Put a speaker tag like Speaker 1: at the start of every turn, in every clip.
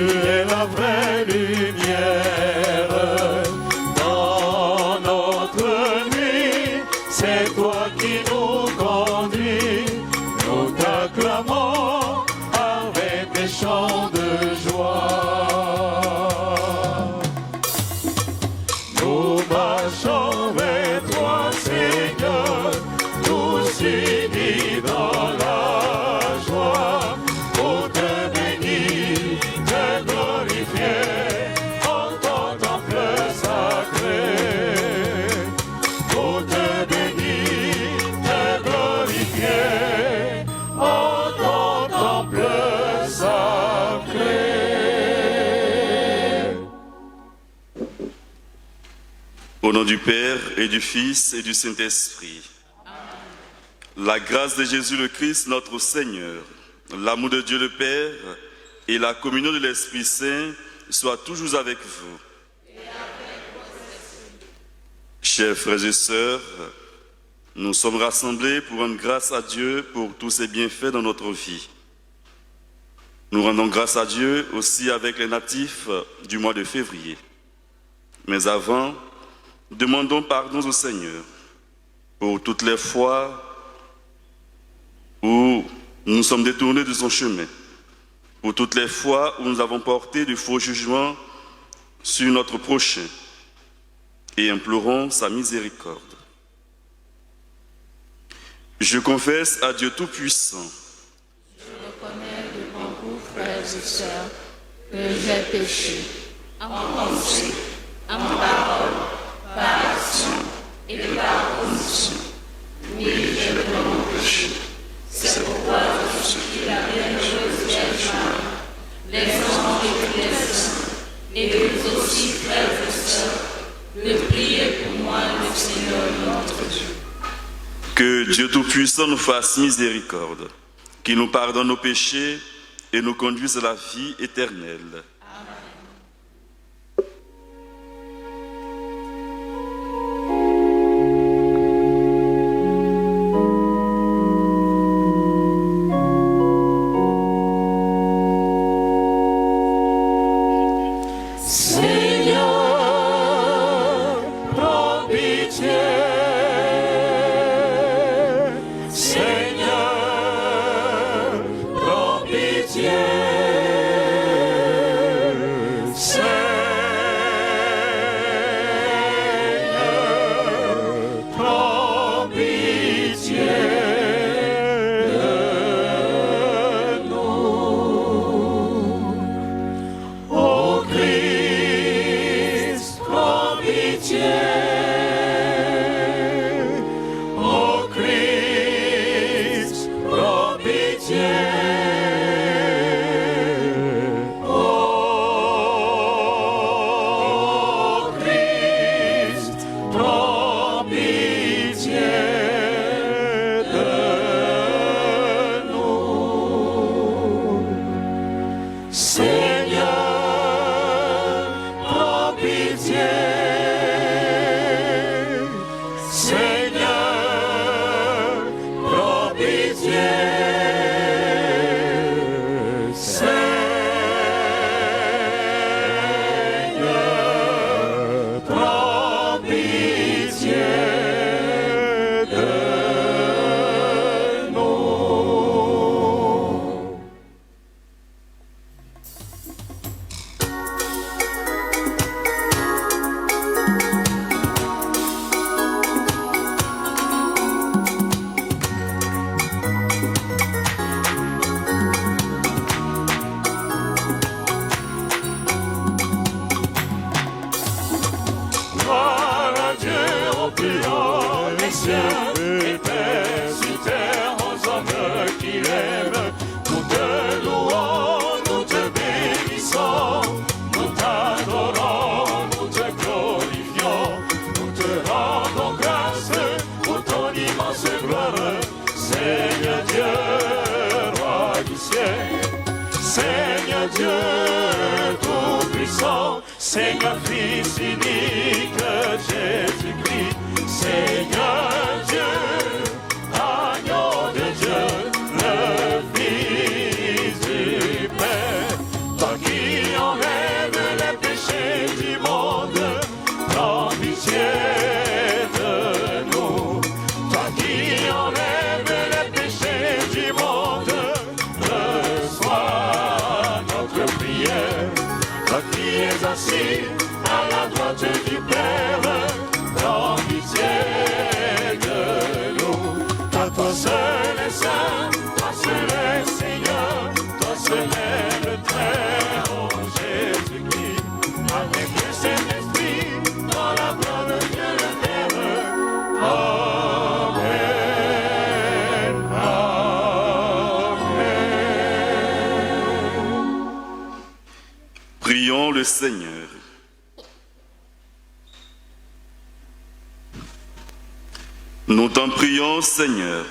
Speaker 1: es la vraie lumière dans notre nuit. C'est toi qui nous conduis. Nous t'acclamons avec des chants de joie. Nous marchons vers toi, Seigneur, tous unis dans la joie, pour te bénir, te glorifier en ton temple sacré. Pour te bénir, te glorifier en ton temple sacré.
Speaker 2: Au nom du Père et du Fils et du Saint-Esprit. La grâce de Jésus le Christ, notre Seigneur, l'amour de Dieu le Père et la communion de l'Esprit Saint soient toujours avec vous. Chers frères et sœurs, nous sommes rassemblés pour rendre grâce à Dieu pour tous ses bienfaits dans notre vie. Nous rendons grâce à Dieu aussi avec les natifs du mois de février. Mais avant, demandons pardon au Seigneur pour toutes les fois où nous sommes détournés de son chemin, pour toutes les fois où nous avons porté de faux jugements sur notre prochain, et implorons sa miséricorde. Je confesse à Dieu Tout-Puissant.
Speaker 3: Je reconnais devant vous, frères et sœurs, que j'ai péché en pensée, en parole, par action et par omission. Oui, je veux mon péché. C'est pourquoi je supplie la bienheureuse Vierge Marie, les anges et tous les saints, et vous aussi, frères et sœurs, de prier pour moi, le Seigneur notre Dieu.
Speaker 2: Que Dieu Tout-Puissant nous fasse miséricorde, qu'il nous pardonne nos péchés et nous conduise à la vie éternelle.
Speaker 1: Dieu Tout-Puissant, Seigneur Fils unique, Jésus-Christ, Seigneur Dieu, agneau de Dieu, le Fils du Père, toi qui assis à la droite du Père, prends pitié de nous. Car toi seul est saint, toi seul est Seigneur, toi seul est le Très-Haut Jésus-Christ, avec le Saint-Esprit, dans la gloire de Dieu le Père. Amen.
Speaker 2: Prions le Seigneur. Nous t'en prions, Seigneur.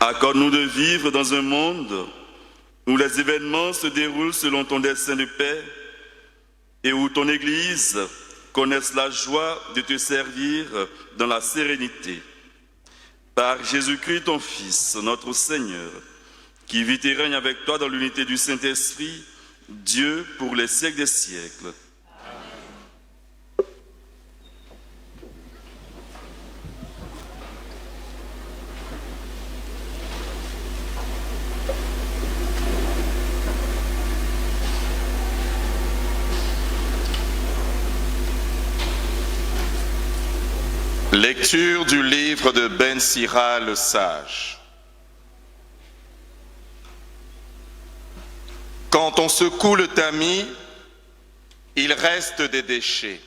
Speaker 2: Accorde-nous de vivre dans un monde où les événements se déroulent selon ton dessein de paix et où ton Église connaisse la joie de te servir dans la sérénité. Par Jésus-Christ, ton Fils, notre Seigneur, qui vit et règne avec toi dans l'unité du Saint-Esprit, Dieu pour les siècles des siècles.
Speaker 4: Lecture du livre de Ben Sira le sage. Quand on secoue le tamis, il reste des déchets.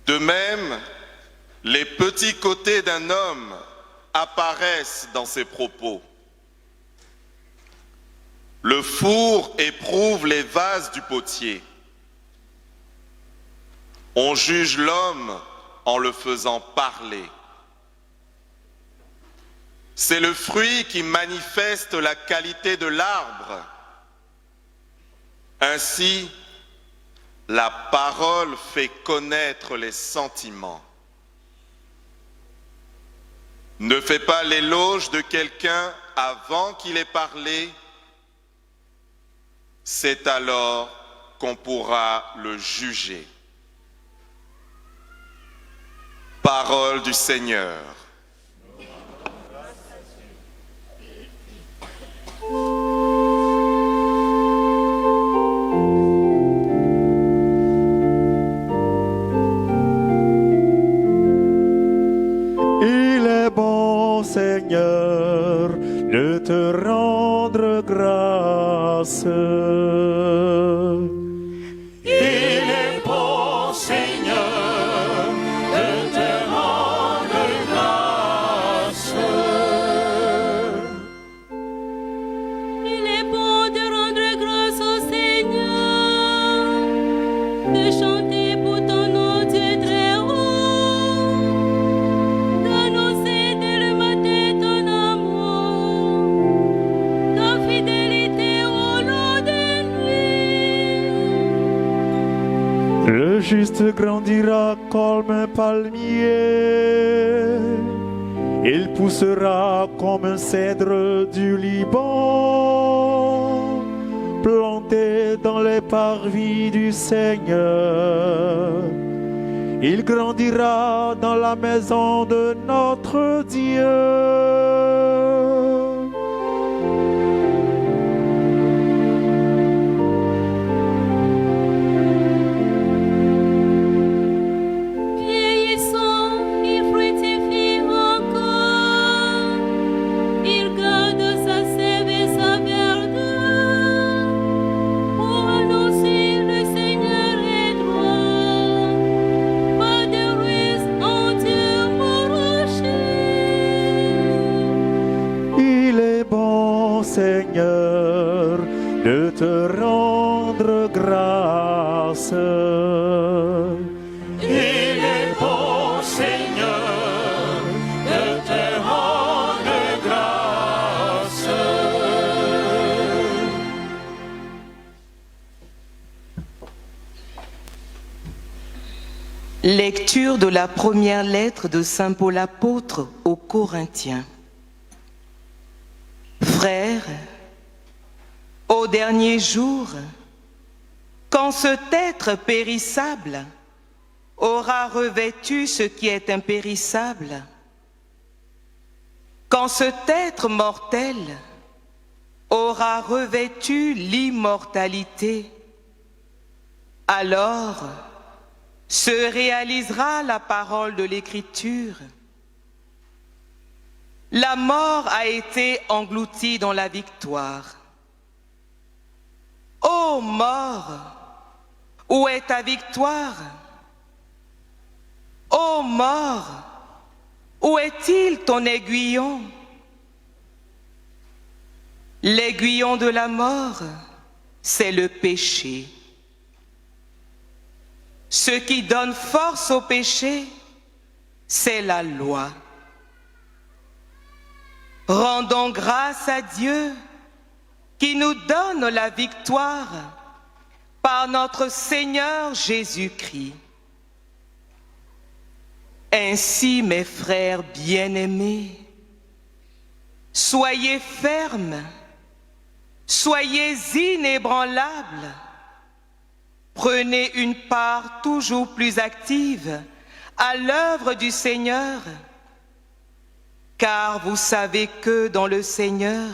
Speaker 4: De même, les petits côtés d'un homme apparaissent dans ses propos. Le four éprouve les vases du potier. On juge l'homme en le faisant parler. C'est le fruit qui manifeste la qualité de l'arbre. Ainsi, la parole fait connaître les sentiments. Ne fais pas l'éloge de quelqu'un avant qu'il ait parlé, c'est alors qu'on pourra le juger. Parole du Seigneur.
Speaker 1: Il est bon, Seigneur, de te rendre grâce. Il est bon, Seigneur, de te rendre grâce.
Speaker 5: Il est bon de rendre grâce au Seigneur, de chanter pour ton nom, Dieu très haut, d'annoncer dès le matin ton amour, ta fidélité au long des nuits.
Speaker 1: Le juste grandira comme un palmier, il poussera comme un cèdre du Liban, planté dans les parvis du Seigneur. Il grandira dans la maison de notre Dieu.
Speaker 5: Vieillissant, il fructifie encore, il garde sa sève et sa verdure, pour annoncer le Seigneur est droit, pas de ruse en Dieu mon rocher.
Speaker 1: Il est bon, Seigneur, de te rendre grâce. Il est bon, Seigneur, de te rendre grâce.
Speaker 6: Lecture de la première lettre de Saint Paul apôtre aux Corinthiens. Frères, au dernier jour, quand cet être périssable aura revêtu ce qui est impérissable, quand cet être mortel aura revêtu l'immortalité, Alors se réalisera la parole de l'Écriture. La mort a été engloutie dans la victoire. Ô mort, où est ta victoire? Ô mort, où est-il ton aiguillon? L'aiguillon de la mort, c'est le péché. Ce qui donne force au péché, c'est la loi. Rendons grâce à Dieu qui nous donne la victoire par notre Seigneur Jésus-Christ. Ainsi, mes frères bien-aimés, soyez fermes, soyez inébranlables, prenez une part toujours plus active à l'œuvre du Seigneur, car vous savez que dans le Seigneur,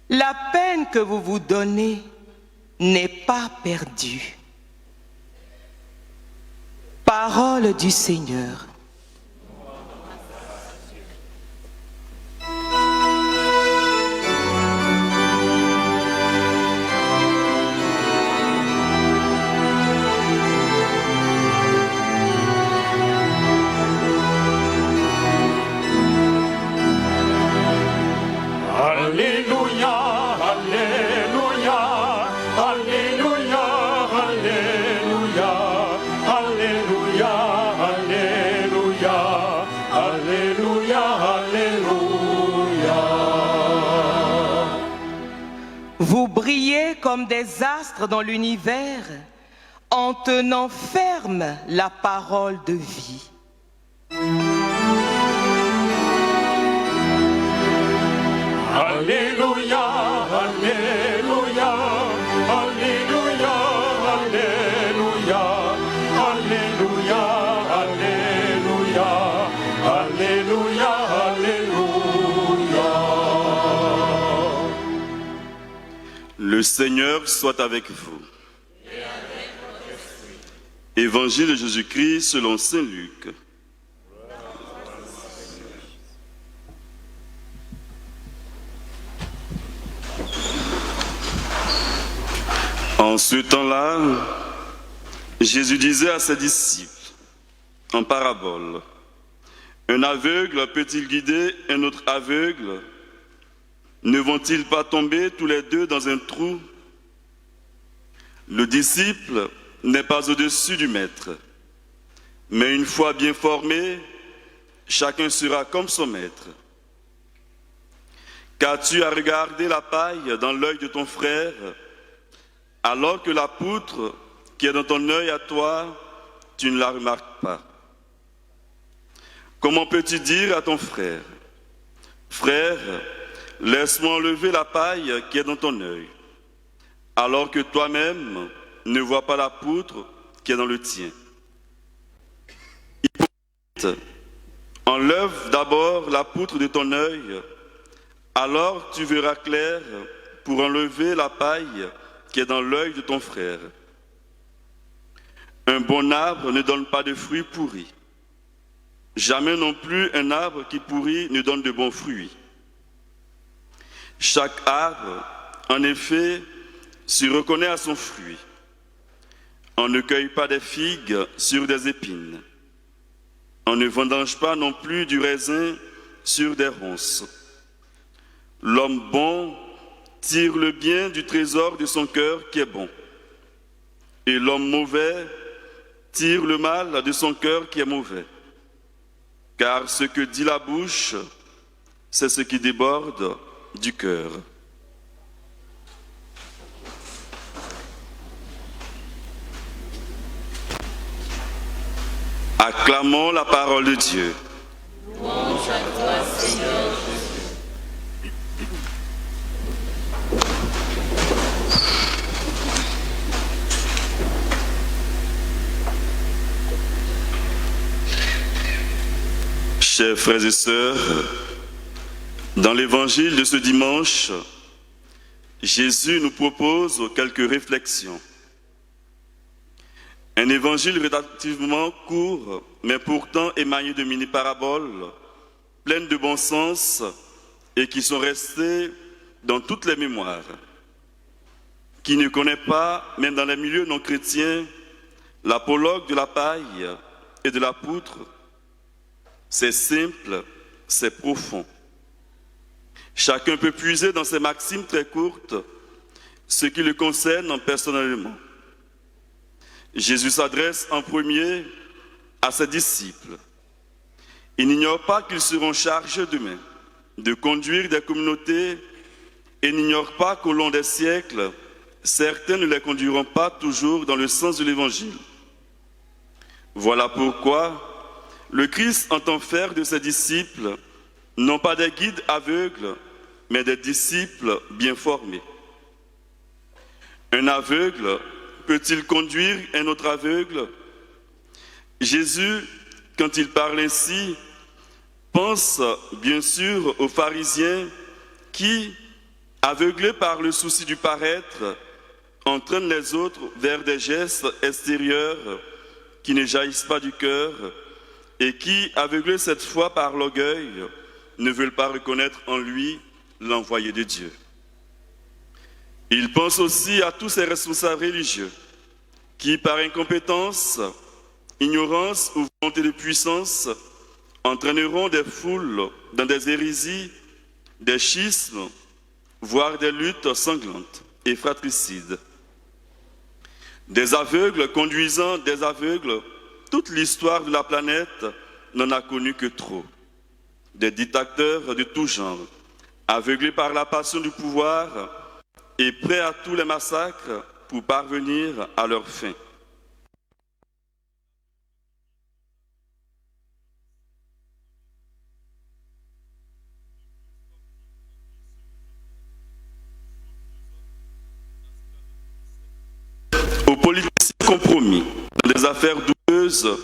Speaker 6: la peine que vous vous donnez n'est pas perdue. Parole du Seigneur.
Speaker 1: Alléluia, Alléluia, Alléluia, Alléluia, Alléluia, Alléluia, Alléluia, Alléluia.
Speaker 6: Vous brillez comme des astres dans l'univers en tenant ferme la parole de vie.
Speaker 1: Alléluia, Alléluia, Alléluia, Alléluia, Alléluia, Alléluia, Alléluia, Alléluia.
Speaker 2: Le Seigneur soit avec vous. Évangile de Jésus-Christ selon saint Luc. En ce temps-là, Jésus disait à ses disciples, en parabole, un aveugle peut-il guider un autre aveugle? Ne vont-ils pas tomber tous les deux dans un trou? Le disciple n'est pas au-dessus du maître, mais une fois bien formé, chacun sera comme son maître. Qu'as-tu à regarder la paille dans l'œil de ton frère, alors que la poutre qui est dans ton œil à toi, tu ne la remarques pas? Comment peux-tu dire à ton frère, frère, laisse-moi enlever la paille qui est dans ton œil, alors que toi-même ne vois pas la poutre qui est dans le tien? Hypocrite, enlève d'abord la poutre de ton œil, alors tu verras clair pour enlever la paille qui est dans l'œil de ton frère. Un bon arbre ne donne pas de fruits pourris. Jamais non plus un arbre qui pourrit ne donne de bons fruits. Chaque arbre, en effet, se reconnaît à son fruit. On ne cueille pas des figues sur des épines. On ne vendange pas non plus du raisin sur des ronces. L'homme bon tire le bien du trésor de son cœur qui est bon. Et l'homme mauvais tire le mal de son cœur qui est mauvais. Car ce que dit la bouche, c'est ce qui déborde du cœur. Acclamons la parole de Dieu.
Speaker 3: Louange à toi, Seigneur.
Speaker 2: Chers frères et sœurs, dans l'évangile de ce dimanche, Jésus nous propose quelques réflexions. Un évangile relativement court, mais pourtant émaillé de mini-paraboles, pleines de bon sens et qui sont restées dans toutes les mémoires. Qui ne connaît pas, même dans les milieux non chrétiens, l'apologue de la paille et de la poutre? C'est simple, c'est profond. Chacun peut puiser dans ces maximes très courtes ce qui le concerne personnellement. Jésus s'adresse en premier à ses disciples. Il n'ignore pas qu'ils seront chargés demain de conduire des communautés et n'ignore pas qu'au long des siècles, certains ne les conduiront pas toujours dans le sens de l'Évangile. Voilà pourquoi le Christ entend faire de ses disciples non pas des guides aveugles, mais des disciples bien formés. Un aveugle peut-il conduire un autre aveugle? Jésus, quand il parle ainsi, pense bien sûr aux pharisiens qui, aveuglés par le souci du paraître, entraînent les autres vers des gestes extérieurs qui ne jaillissent pas du cœur et qui, aveuglés cette fois par l'orgueil, ne veulent pas reconnaître en lui l'envoyé de Dieu. Il pense aussi à tous ces responsables religieux qui, par incompétence, ignorance ou volonté de puissance, entraîneront des foules dans des hérésies, des schismes, voire des luttes sanglantes et fratricides. Des aveugles conduisant des aveugles, toute l'histoire de la planète n'en a connu que trop. Des dictateurs de tout genre, aveuglés par la passion du pouvoir et prêts à tous les massacres pour parvenir à leur fin. Aux politiciens compromis, dans des affaires douteuses,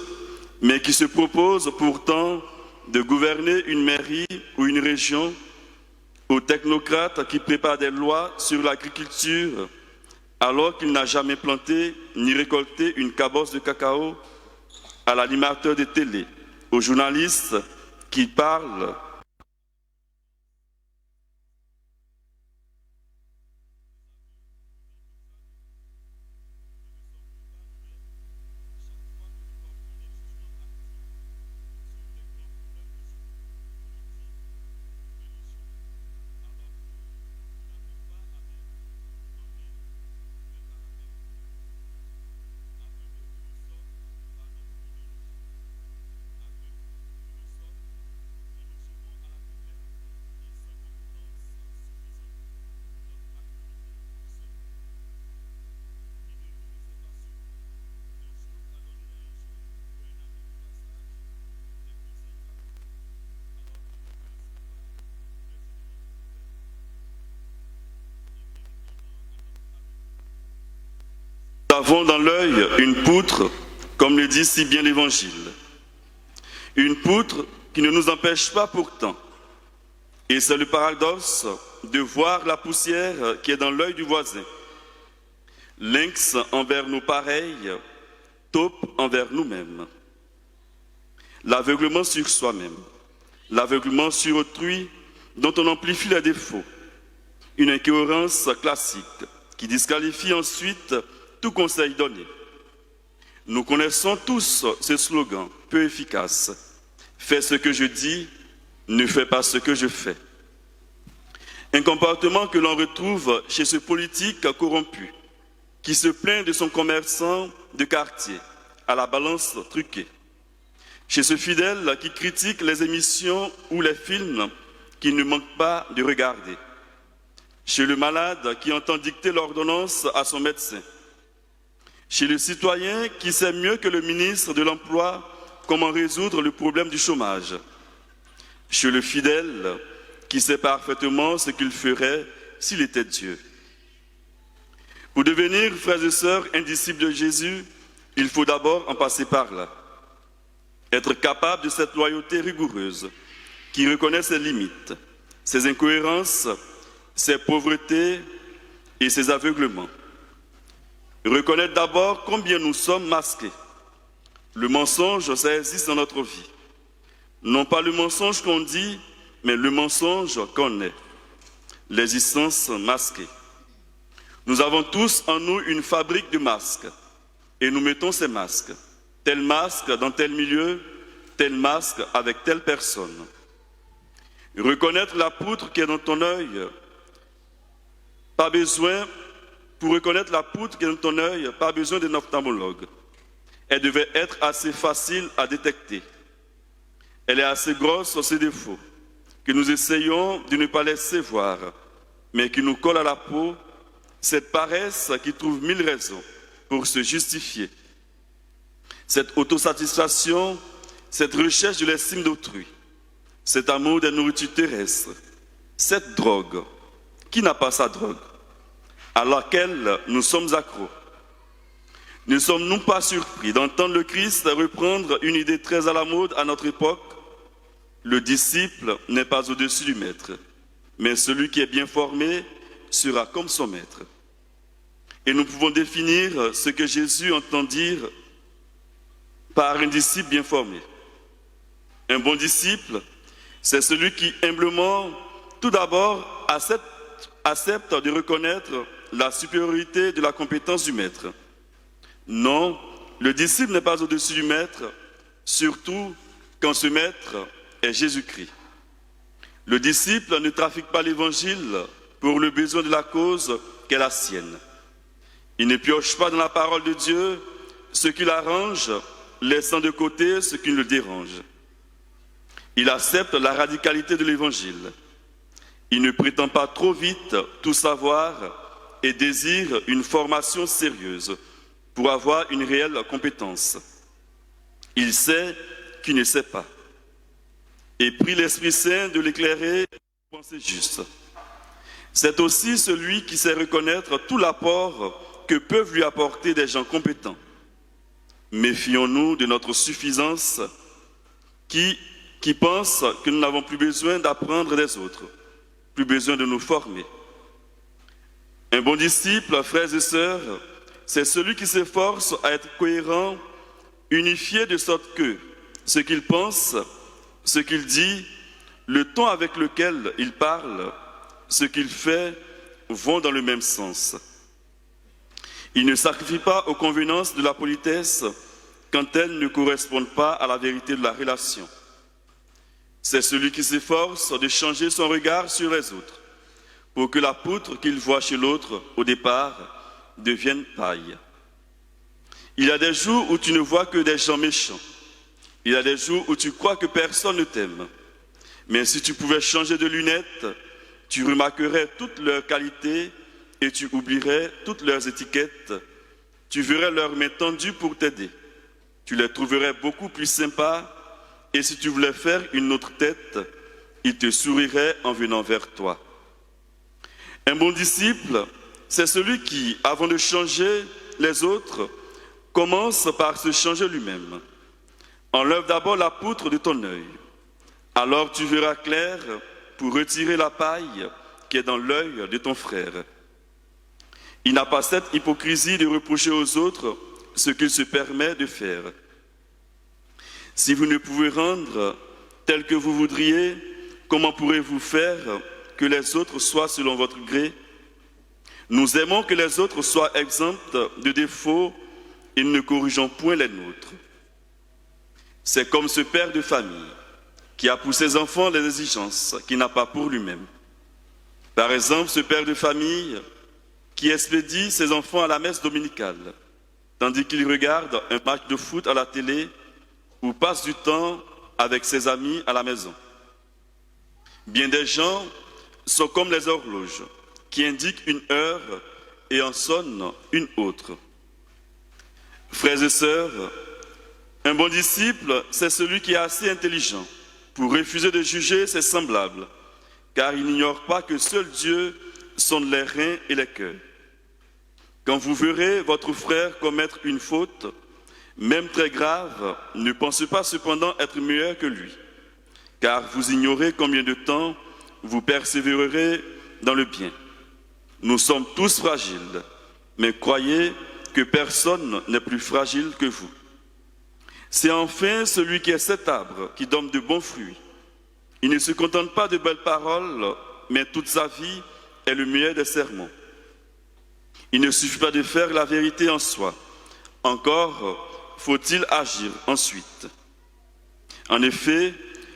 Speaker 2: mais qui se proposent pourtant de gouverner une mairie ou une région, aux technocrates qui préparent des lois sur l'agriculture alors qu'il n'a jamais planté ni récolté une cabosse de cacao, à l'animateur de télé, aux journalistes qui parlent Nous avons dans l'œil une poutre, comme le dit si bien l'Évangile. Une poutre qui ne nous empêche pas pourtant. Et c'est le paradoxe de voir la poussière qui est dans l'œil du voisin. Lynx envers nos pareils, taupe envers nous-mêmes. L'aveuglement sur soi-même, l'aveuglement sur autrui dont on amplifie les défauts. Une incohérence classique qui disqualifie ensuite tout conseil donné. Nous connaissons tous ce slogan peu efficace. Fais ce que je dis, ne fais pas ce que je fais. Un comportement que l'on retrouve chez ce politique corrompu, qui se plaint de son commerçant de quartier, à la balance truquée. Chez ce fidèle qui critique les émissions ou les films qu'il ne manque pas de regarder. Chez le malade qui entend dicter l'ordonnance à son médecin. Chez le citoyen qui sait mieux que le ministre de l'Emploi comment résoudre le problème du chômage. Chez le fidèle qui sait parfaitement ce qu'il ferait s'il était Dieu. Pour devenir, frères et sœurs, un disciple de Jésus, il faut d'abord en passer par là. Être capable de cette loyauté rigoureuse qui reconnaît ses limites, ses incohérences, ses pauvretés et ses aveuglements. reconnaître d'abord combien nous sommes masqués. Le mensonge, ça existe dans notre vie. Non pas le mensonge qu'on dit, mais le mensonge qu'on est. L'existence masquée. Nous avons tous en nous une fabrique de masques. Et nous mettons ces masques. Tel masque dans tel milieu, tel masque avec telle personne. Reconnaître la poutre qui est dans ton œil. Pas besoin, pour reconnaître la poutre qui est dans ton œil, pas besoin d'un ophtalmologue. Elle devait être assez facile à détecter. Elle est assez grosse sur ses défauts, que nous essayons de ne pas laisser voir, mais qui nous colle à la peau, cette paresse qui trouve 1000 raisons pour se justifier. Cette autosatisfaction, cette recherche de l'estime d'autrui, cet amour des nourritures terrestres, cette drogue, qui n'a pas sa drogue, à laquelle nous sommes accros. Ne sommes-nous pas surpris d'entendre le Christ reprendre une idée très à la mode à notre époque? Le disciple n'est pas au-dessus du maître, mais celui qui est bien formé sera comme son maître. Et nous pouvons définir ce que Jésus entend dire par un disciple bien formé. Un bon disciple, c'est celui qui humblement, tout d'abord, accepte de reconnaître la supériorité de la compétence du maître. Non, le disciple n'est pas au-dessus du maître, surtout quand ce maître est Jésus-Christ. Le disciple ne trafique pas l'évangile pour le besoin de la cause qu'est la sienne. Il ne pioche pas dans la parole de Dieu ce qui l'arrange, laissant de côté ce qui le dérange. Il accepte la radicalité de l'évangile. Il ne prétend pas trop vite tout savoir et désire une formation sérieuse pour avoir une réelle compétence. Il sait qu'il ne sait pas et prie l'Esprit Saint de l'éclairer pour penser juste. C'est aussi celui qui sait reconnaître tout l'apport que peuvent lui apporter des gens compétents. Méfions-nous de notre suffisance qui pense que nous n'avons plus besoin d'apprendre des autres, plus besoin de nous former. Un bon disciple, frères et sœurs, c'est celui qui s'efforce à être cohérent, unifié de sorte que ce qu'il pense, ce qu'il dit, le ton avec lequel il parle, ce qu'il fait, vont dans le même sens. Il ne sacrifie pas aux convenances de la politesse quand elles ne correspondent pas à la vérité de la relation. C'est celui qui s'efforce de changer son regard sur les autres pour que la poutre qu'il voit chez l'autre au départ devienne paille. Il y a des jours où tu ne vois que des gens méchants. Il y a des jours où tu crois que personne ne t'aime. Mais si tu pouvais changer de lunettes, tu remarquerais toutes leurs qualités et tu oublierais toutes leurs étiquettes. Tu verrais leurs mains tendues pour t'aider. Tu les trouverais beaucoup plus sympas et si tu voulais faire une autre tête, ils te souriraient en venant vers toi. Un bon disciple, c'est celui qui, avant de changer les autres, commence par se changer lui-même. Enlève d'abord la poutre de ton œil. Alors tu verras clair pour retirer la paille qui est dans l'œil de ton frère. Il n'a pas cette hypocrisie de reprocher aux autres ce qu'il se permet de faire. Si vous ne pouvez rendre tel que vous voudriez, comment pourrez-vous faire que les autres soient selon votre gré? Nous aimons que les autres soient exempts de défauts et ne corrigeons point les nôtres. C'est comme ce père de famille qui a pour ses enfants les exigences qu'il n'a pas pour lui-même. Par exemple, ce père de famille qui expédie ses enfants à la messe dominicale, tandis qu'il regarde un match de foot à la télé ou passe du temps avec ses amis à la maison. Bien des gens sont comme les horloges qui indiquent une heure et en sonnent une autre. Frères et sœurs, un bon disciple, c'est celui qui est assez intelligent pour refuser de juger ses semblables, car il n'ignore pas que seul Dieu sonde les reins et les cœurs. Quand vous verrez votre frère commettre une faute, même très grave, ne pensez pas cependant être meilleur que lui, car vous ignorez combien de temps vous persévérerez dans le bien. Nous sommes tous fragiles, mais croyez que personne n'est plus fragile que vous. C'est enfin celui qui est cet arbre qui donne de bons fruits. Il ne se contente pas de belles paroles, mais toute sa vie est le meilleur des sermons. Il ne suffit pas de faire la vérité en soi. Encore faut-il agir ensuite. En effet,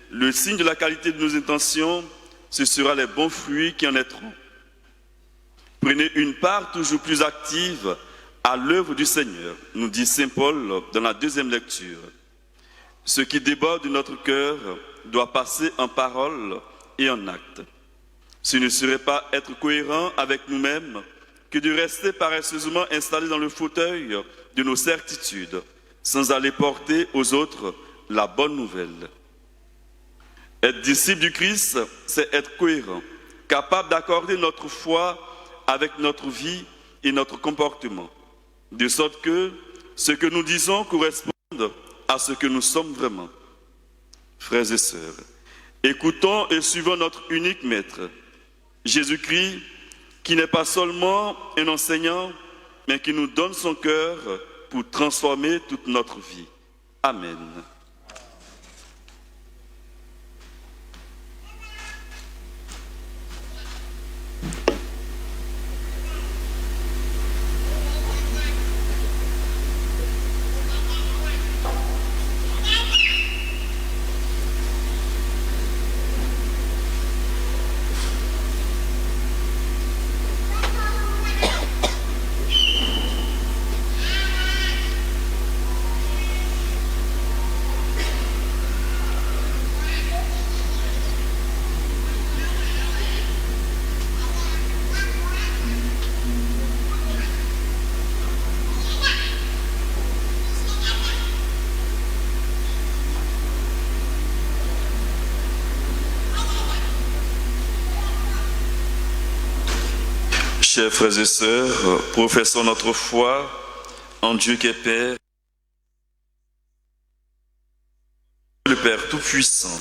Speaker 2: le signe de la qualité de nos intentions, ce sera les bons fruits qui en naîtront. Prenez une part toujours plus active à l'œuvre du Seigneur, nous dit saint Paul dans la deuxième lecture. Ce qui déborde de notre cœur doit passer en parole et en acte. Ce ne serait pas être cohérent avec nous-mêmes que de rester paresseusement installés dans le fauteuil de nos certitudes, sans aller porter aux autres la bonne nouvelle. Être disciple du Christ, c'est être cohérent, capable d'accorder notre foi avec notre vie et notre comportement, de sorte que ce que nous disons corresponde à ce que nous sommes vraiment. Frères et sœurs, écoutons et suivons notre unique maître, Jésus-Christ, qui n'est pas seulement un enseignant, mais qui nous donne son cœur pour transformer toute notre vie. Amen. Chers frères et sœurs, professons notre foi en Dieu qui est Père, le Père Tout-Puissant.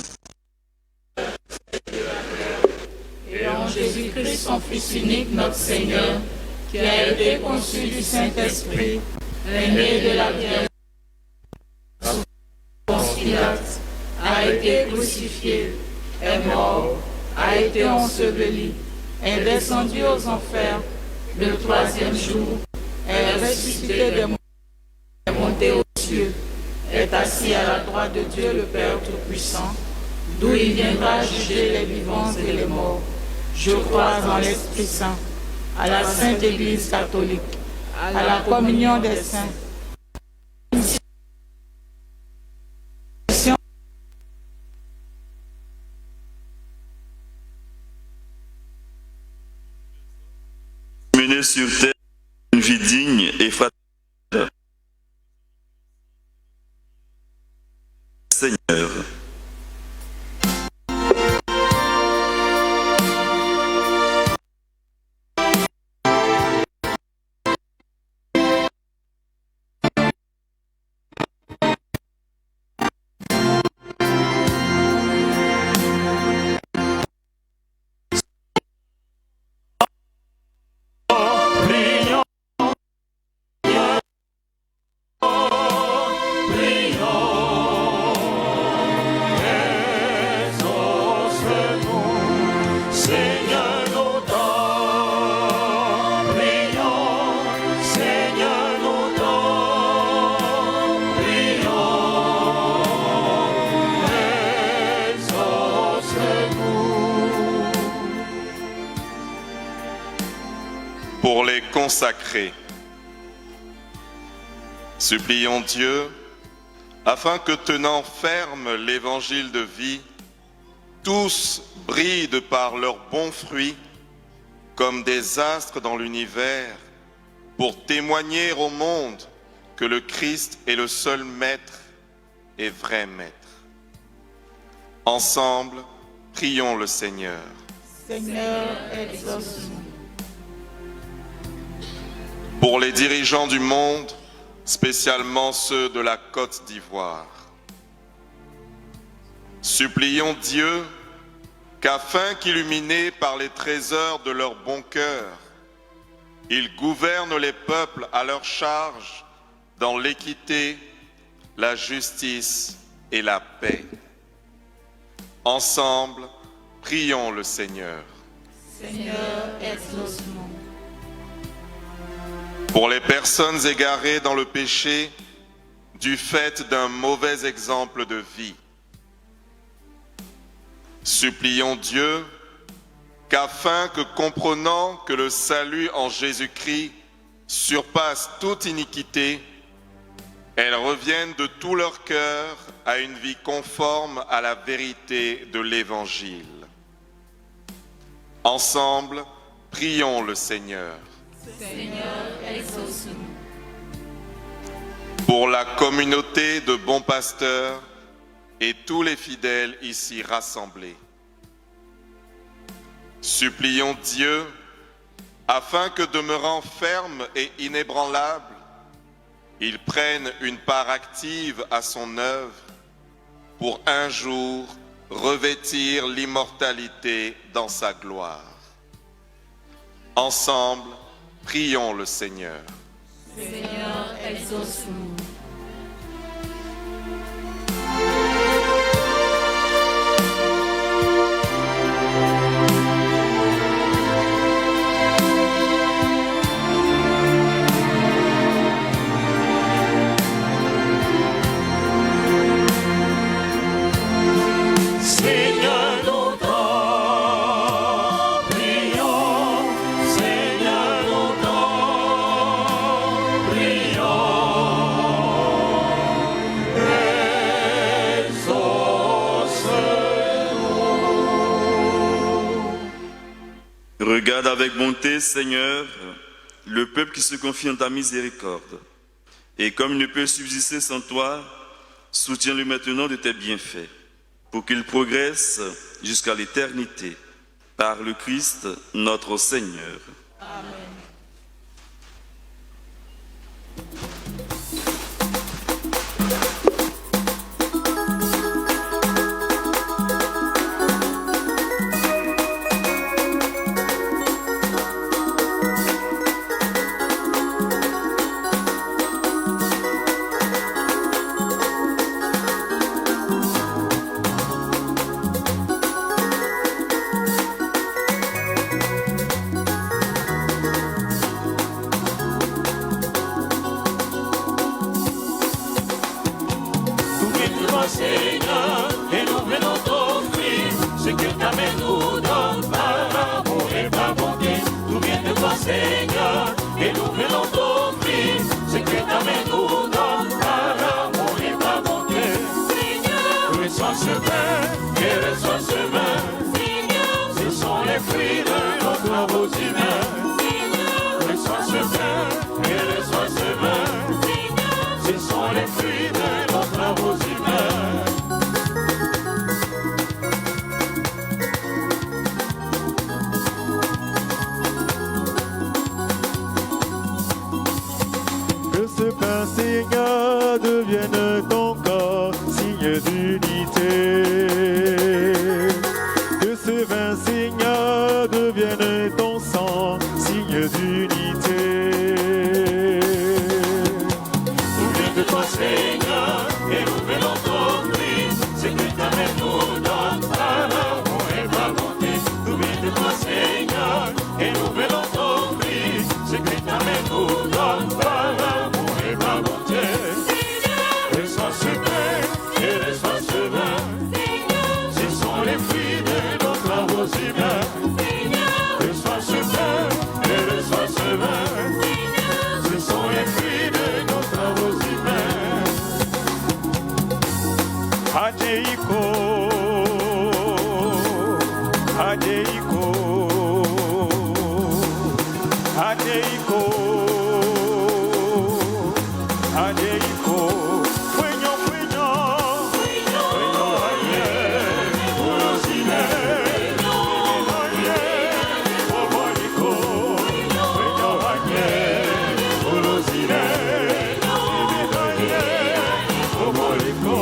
Speaker 3: Et en Jésus-Christ, son Fils unique, notre Seigneur, qui a été conçu du Saint-Esprit, né de la Vierge, Ponce Pilate, a été crucifié, est mort, a été enseveli, est descendu aux enfers, le troisième jour, est ressuscité des morts, est monté aux cieux, est assis à la droite de Dieu le Père Tout-Puissant, d'où il viendra juger les vivants et les morts. Je crois en l'Esprit Saint, à la Sainte Église catholique, à la communion des saints,
Speaker 2: mener sur terre une vie digne et fraternelle. Seigneur.
Speaker 4: Pour les consacrés, supplions Dieu afin que tenant ferme l'évangile de vie, tous brillent de par leurs bons fruits comme des astres dans l'univers pour témoigner au monde que le Christ est le seul maître et vrai maître. Ensemble, prions le Seigneur.
Speaker 3: Seigneur, exauce-nous.
Speaker 4: Pour les dirigeants du monde, spécialement ceux de la Côte d'Ivoire, supplions Dieu qu'afin qu'illuminés par les trésors de leur bon cœur, Il gouverne les peuples à leur charge dans l'équité, la justice et la paix. Ensemble, prions le Seigneur.
Speaker 3: Seigneur, exauce-nous.
Speaker 4: Pour les personnes égarées dans le péché du fait d'un mauvais exemple de vie, supplions Dieu qu'afin que, comprenant que le salut en Jésus-Christ surpasse toute iniquité, elles reviennent de tout leur cœur à une vie conforme à la vérité de l'Évangile. Ensemble, prions le Seigneur.
Speaker 3: Seigneur, exauce-nous.
Speaker 4: Pour la communauté de bons pasteurs et tous les fidèles ici rassemblés, supplions Dieu afin que, demeurant ferme et inébranlable, ils prennent une part active à son œuvre pour un jour revêtir l'immortalité dans sa gloire. Ensemble, prions le Seigneur.
Speaker 3: Seigneur, exauce-nous.
Speaker 1: Seigneur, nous t'en prions. Seigneur, nous t'en prions.
Speaker 2: Regarde avec bonté, Seigneur, le peuple qui se confie en ta miséricorde. Et comme il ne peut subsister sans toi, soutiens-le maintenant de tes bienfaits, pour qu'il progresse jusqu'à l'éternité, par le Christ notre Seigneur.
Speaker 3: Amen.
Speaker 1: Seigneur, et nous venons t'offrir ce que ta main nous donne par amour et par bonté. Tout vient de toi, Seigneur, et nous venons t'offrir ce que ta main nous donne par amour et par bonté. Seigneur, reçois ce pain et reçois ce vin. Seigneur, ce sont les fruits de nos travaux humains. Seigneur, reçois ce pain et reçois ce vin. Seigneur, ce sont les fruits de nos travaux humains.
Speaker 7: Que ce pain, Seigneur, devienne ton corps, signe d'unité. Que ce vin, Seigneur, devienne ton sang, signe d'unité.
Speaker 1: Souviens de toi, Seigneur, et nous venons t'offrir ce que ta main nous donne par amour et par bonté. Souviens de toi, Seigneur, et nous venons t'offrir ce que ta main nous donne par amour et par bonté. Reçois ce pain et reçois ce vin. Ce sont les fruits de nos travaux humains. Reçois ce pain et reçois ce vin. Ce sont les fruits de nos travaux humains.
Speaker 7: Adéiko, Adéiko, Adéiko, Adéiko, Fueño, Fueño, Fueño, ayer, Urosine, ayer, Oboliko, Fueño, ayer, Urosine, ayer, Oboliko,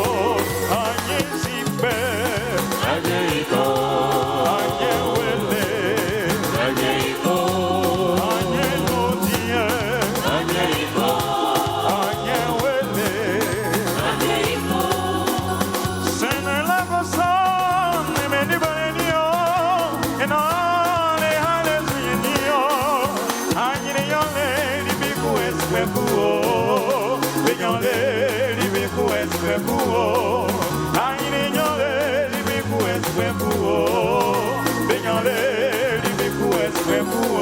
Speaker 7: ayer, Zimbe, Adéiko, ayer, Wele, Adéiko, ayer, Baignolé, libre pour être pour aïe baignolé, libre pour être pour baignolé, libre pour être pour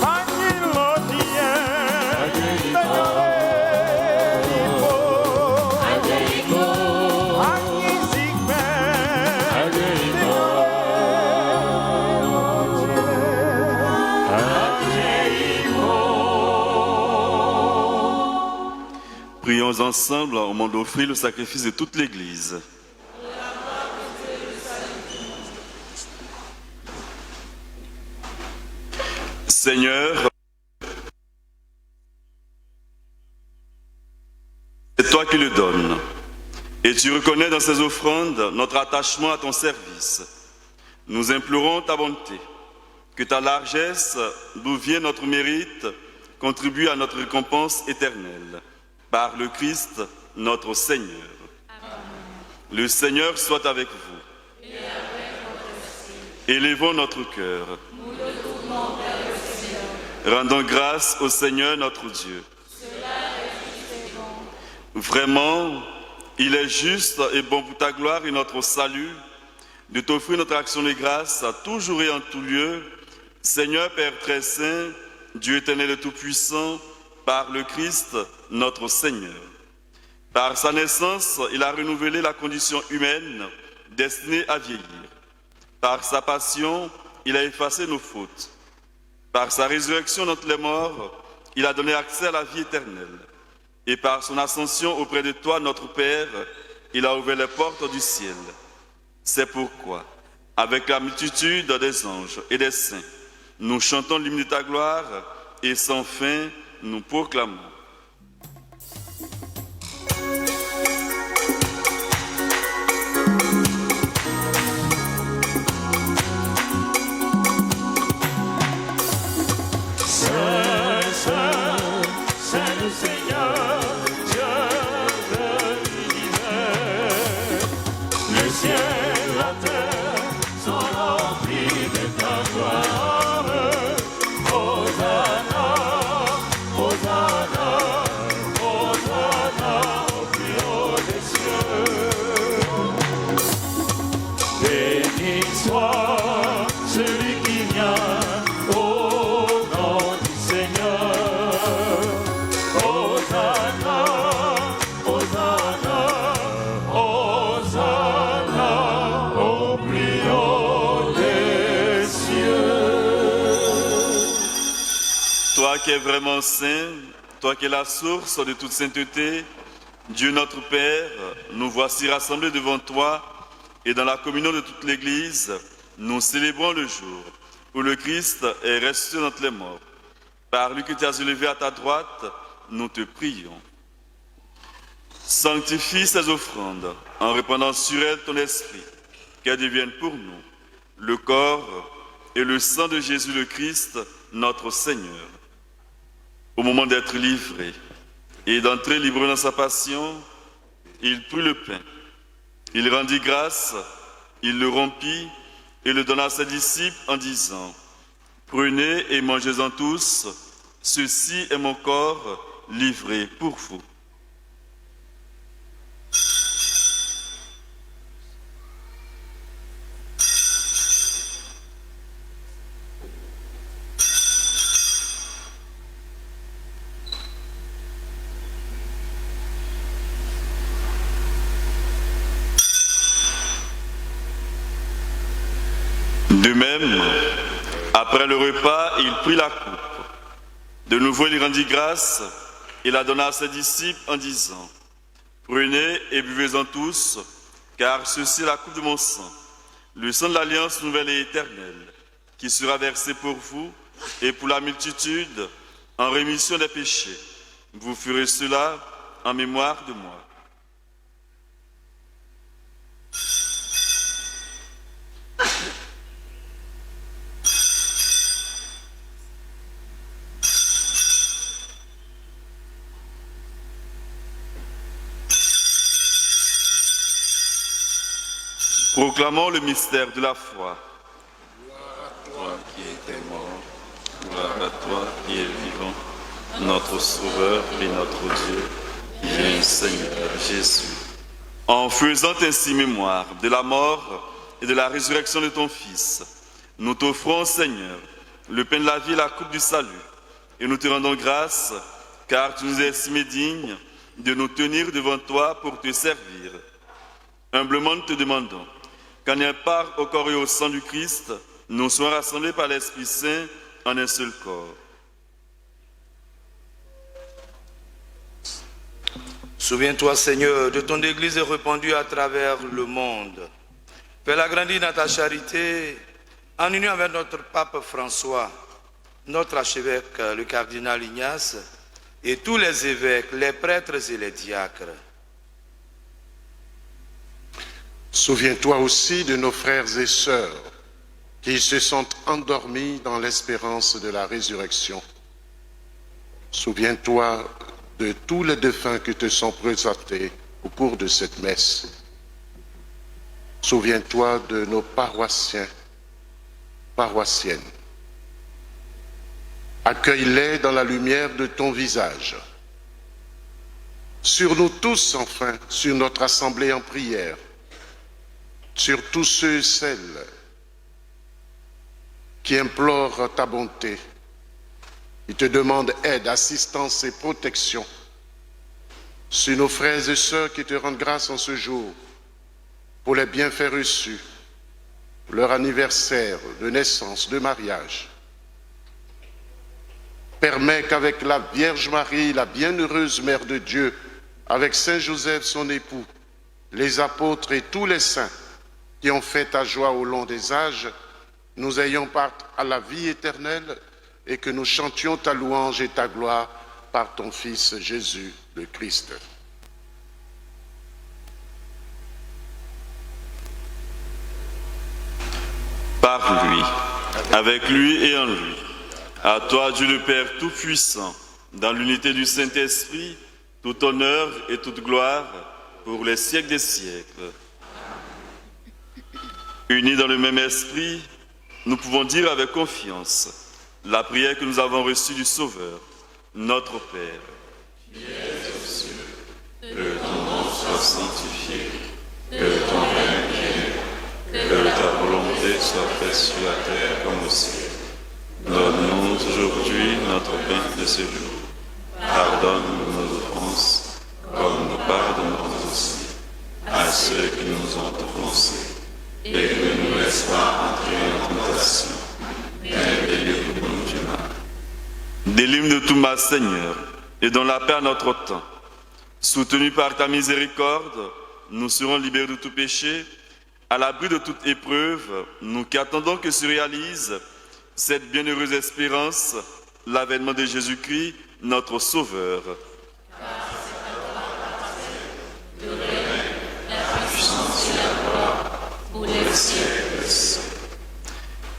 Speaker 7: aïe l'odien, baignolé, libre, aïe zigbe,
Speaker 2: Prions ensemble au moment d'offrir le sacrifice de toute l'Église. Seigneur, c'est toi qui le donnes. Et tu reconnais dans ces offrandes notre attachement à ton service. Nous implorons ta bonté, que ta largesse, d'où vient notre mérite, contribue à notre récompense éternelle. Par le Christ, notre Seigneur. Amen. Le Seigneur soit avec vous. Et avec votre esprit. Élevons notre cœur. Nous le tournons vers le Seigneur. Rendons grâce au Seigneur notre Dieu. Cela est juste et bon. Vraiment, il est juste et bon pour ta gloire et notre salut de t'offrir notre action de grâce à toujours et en tout lieu. Seigneur Père très saint, Dieu éternel et tout-puissant, par le Christ, notre Seigneur. Par sa naissance, il a renouvelé la condition humaine destinée à vieillir. Par sa passion, il a effacé nos fautes. Par sa résurrection d'entre les morts, il a donné accès à la vie éternelle. Et par son ascension auprès de toi, notre Père, il a ouvert les portes du ciel. C'est pourquoi, avec la multitude des anges et des saints, nous chantons l'hymne de ta gloire et sans fin, nous proclamons.
Speaker 1: C'est le Seigneur, Dieu de l'univers. Le ciel, la terre sont remplis de ta gloire. Hosanna, Hosanna, Hosanna au plus haut des cieux. Béni soit celui qui vient au nom du Seigneur. Hosanna, Hosanna, Hosanna au plus haut des cieux.
Speaker 2: Toi qui es vraiment saint, toi qui es la source de toute sainteté, Dieu notre Père, nous voici rassemblés devant toi et dans la communion de toute l'Église, nous célébrons le jour où le Christ est ressuscité d'entre les morts. Par lui que tu as élevé à ta droite, nous te prions. Sanctifie ces offrandes en répandant sur elles ton esprit, qu'elles deviennent pour nous le corps et le sang de Jésus le Christ, notre Seigneur. Au moment d'être livré et d'entrer libre dans sa passion, il prit le pain, il rendit grâce, il le rompit et le donna à ses disciples en disant: prenez et mangez-en tous, ceci est mon corps livré pour vous. De même, après le repas, il prit la coupe. De nouveau, il rendit grâce et la donna à ses disciples en disant: prenez et buvez-en tous, car ceci est la coupe de mon sang, le sang de l'alliance nouvelle et éternelle, qui sera versé pour vous et pour la multitude en rémission des péchés. Vous ferez cela en mémoire de moi. Proclamons le mystère de la foi. Gloire à toi qui étais mort, gloire à toi qui es vivant, notre Sauveur et notre Dieu. Viens, Seigneur Jésus. En faisant ainsi mémoire de la mort et de la résurrection de ton Fils, nous t'offrons, Seigneur, le pain de la vie et la coupe du salut, et nous te rendons grâce, car tu nous as estimés dignes de nous tenir devant toi pour te servir. Humblement nous te demandons qu'en ayant part au corps et au sang du Christ, nous soyons rassemblés par l'Esprit Saint en un seul corps.
Speaker 8: Souviens-toi, Seigneur, de ton Église répandue à travers le monde. Fais-la grandir dans ta charité, en union avec notre pape François, notre archevêque, le cardinal Ignace, et tous les évêques, les prêtres et les diacres.
Speaker 9: Souviens-toi aussi de nos frères et sœurs qui se sont endormis dans l'espérance de la résurrection. Souviens-toi de tous les défunts qui te sont présentés au cours de cette messe. Souviens-toi de nos paroissiens, paroissiennes. Accueille-les dans la lumière de ton visage. Sur nous tous, enfin, sur notre assemblée en prière, sur tous ceux et celles qui implorent ta bonté, qui te demandent aide, assistance et protection, sur nos frères et sœurs qui te rendent grâce en ce jour pour les bienfaits reçus, pour leur anniversaire de naissance, de mariage. Permets qu'avec la Vierge Marie, la bienheureuse Mère de Dieu, avec Saint Joseph son époux, les apôtres et tous les saints qui ont fait ta joie au long des âges, nous ayons part à la vie éternelle et que nous chantions ta louange et ta gloire par ton Fils Jésus le Christ.
Speaker 2: Par lui, avec lui et en lui, à toi Dieu le Père Tout-Puissant, dans l'unité du Saint-Esprit, tout honneur et toute gloire pour les siècles des siècles. Unis dans le même esprit, nous pouvons dire avec confiance la prière que nous avons reçue du Sauveur, notre Père.
Speaker 3: Qui es aux cieux, que ton nom soit sanctifié, que ton règne vienne, que ta volonté soit faite sur la terre comme au ciel. Donne-nous aujourd'hui notre pain de ce jour. Pardonne-nous nos offenses, comme nous pardonnons aussi à ceux qui nous ont offensés. Et ne nous laisse pas entrer en tentation, mais délivre-nous du mal.
Speaker 2: Délivre-nous de tout mal, Seigneur, et donne la paix à notre temps. Soutenus par ta miséricorde, nous serons libérés de tout péché, à l'abri de toute épreuve, nous qui attendons que se réalise cette bienheureuse espérance, l'avènement de Jésus-Christ, notre Sauveur.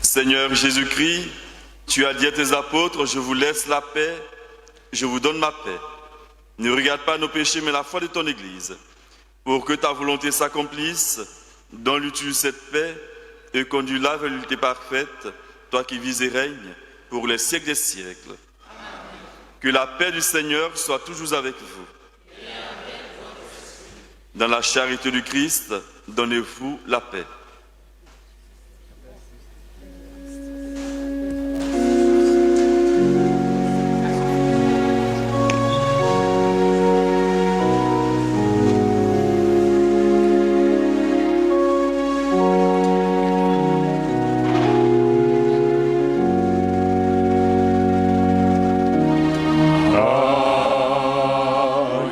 Speaker 2: Seigneur Jésus-Christ, tu as dit à tes apôtres, je vous laisse la paix, je vous donne ma paix. Ne regarde pas nos péchés, mais la foi de ton Église. Pour que ta volonté s'accomplisse, donne-lui cette paix et conduis-la vers l'unité parfaite, toi qui vis et règnes pour les siècles des siècles. Que la paix du Seigneur soit toujours avec vous. Dans la charité du Christ, donnez-vous la paix.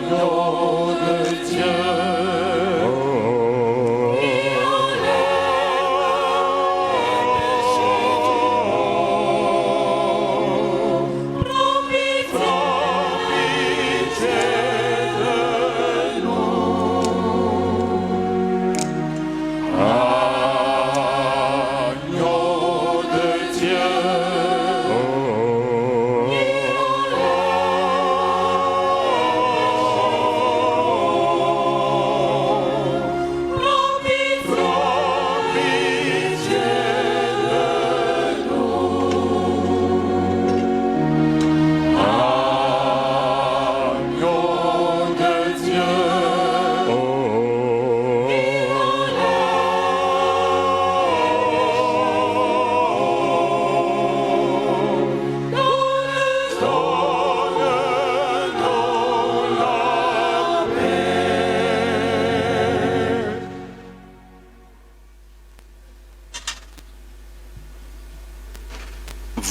Speaker 1: Agneau de Dieu,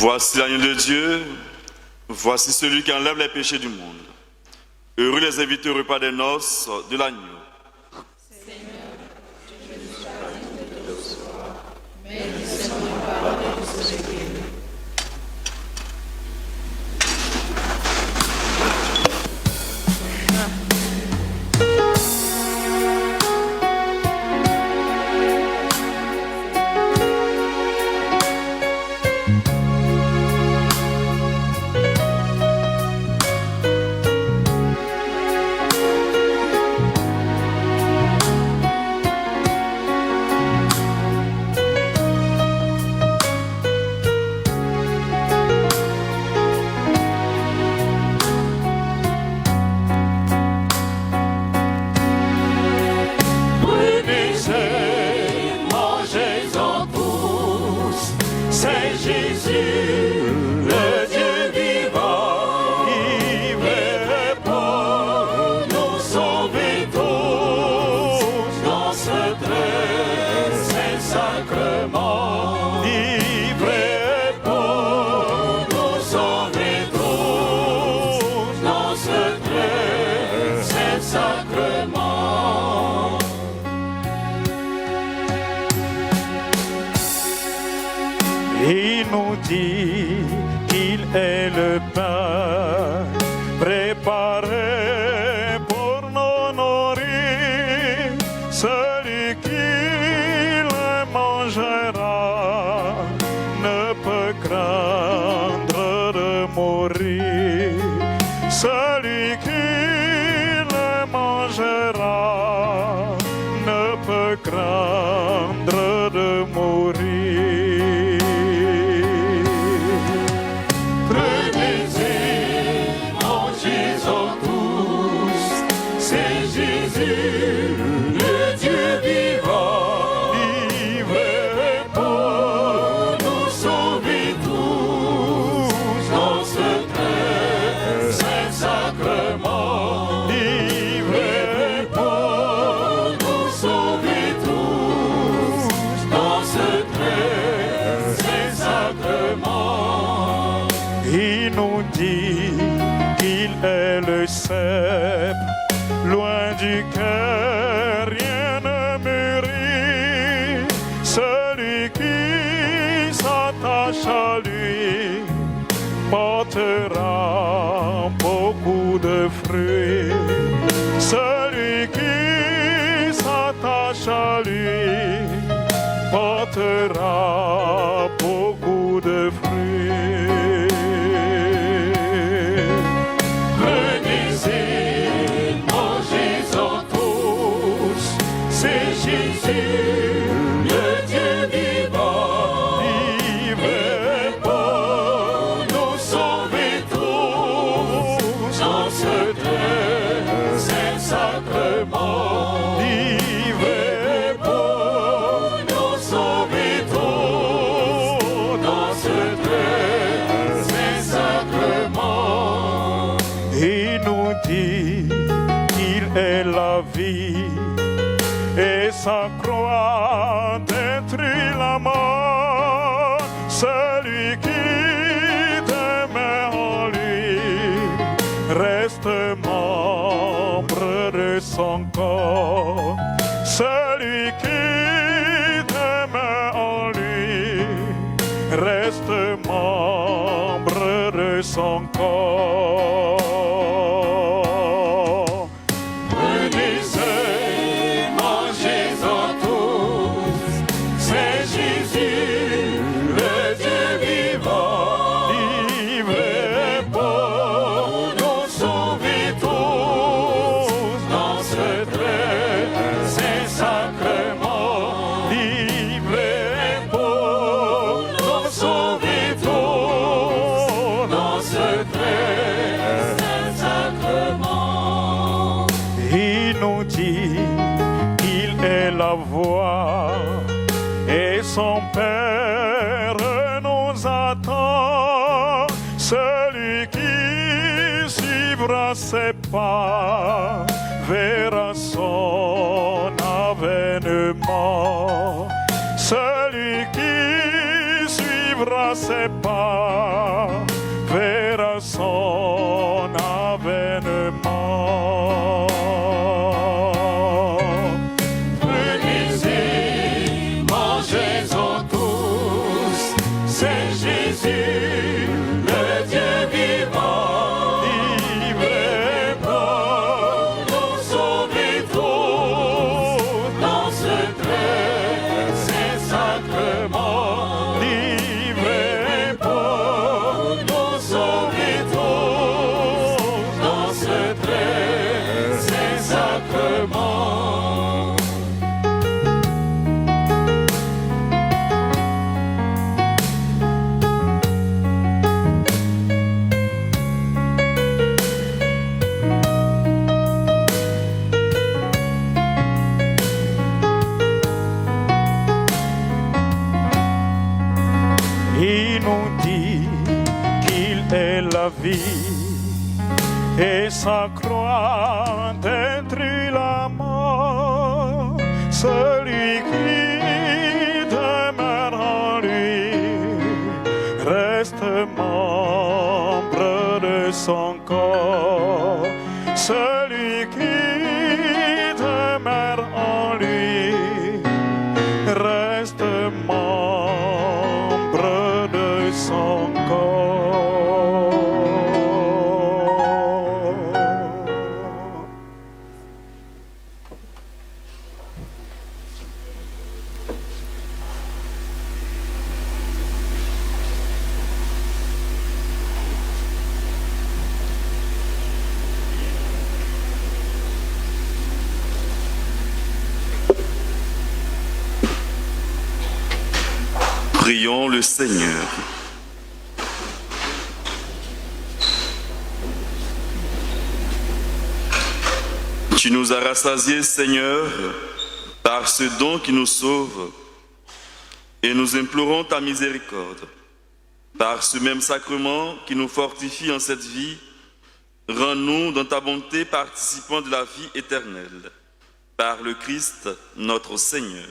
Speaker 2: Voici l'agneau de Dieu, voici celui qui enlève les péchés du monde. Heureux les invités au repas des noces de l'agneau.
Speaker 7: Il nous dit qu'il est le pain préparé pour nous nourrir. Celui qui le mangera ne peut craindre de mourir. Celui qui le mangera ne peut craindre de mourir. Il nous dit qu'il est le cep, loin du cœur rien ne mûrit. Celui qui s'attache à lui portera beaucoup de fruits. Celui qui s'attache à lui portera beaucoup de fruits. Il nous dit qu'il est la vie et sa croix détruit la mort. Celui qui demeure en lui reste membre de son corps. Celui qui demeure en lui reste membre de son corps. Il nous dit qu'il est la voie et son Père nous attend. Celui qui suivra ses pas verra son avènement. Celui qui suivra ses pas pas vers son avènement.
Speaker 1: Venez-y, mangez-en tous, c'est Jésus, le Dieu vivant, livré pour nous sauver tous, dans ce très saint sacrement, livré pour nous sauver tous, dans ce très saint sacrement.
Speaker 7: Il nous dit qu'il est la vie et sa croix détruit la mort. Celui qui demeure en lui reste membre de son corps. Celui qui demeure en lui reste membre de son corps.
Speaker 2: Prions le Seigneur. Tu nous as rassasiés, Seigneur, par ce don qui nous sauve, et nous implorons ta miséricorde. Par ce même sacrement qui nous fortifie en cette vie, rends-nous dans ta bonté participants de la vie éternelle. Par le Christ, notre Seigneur.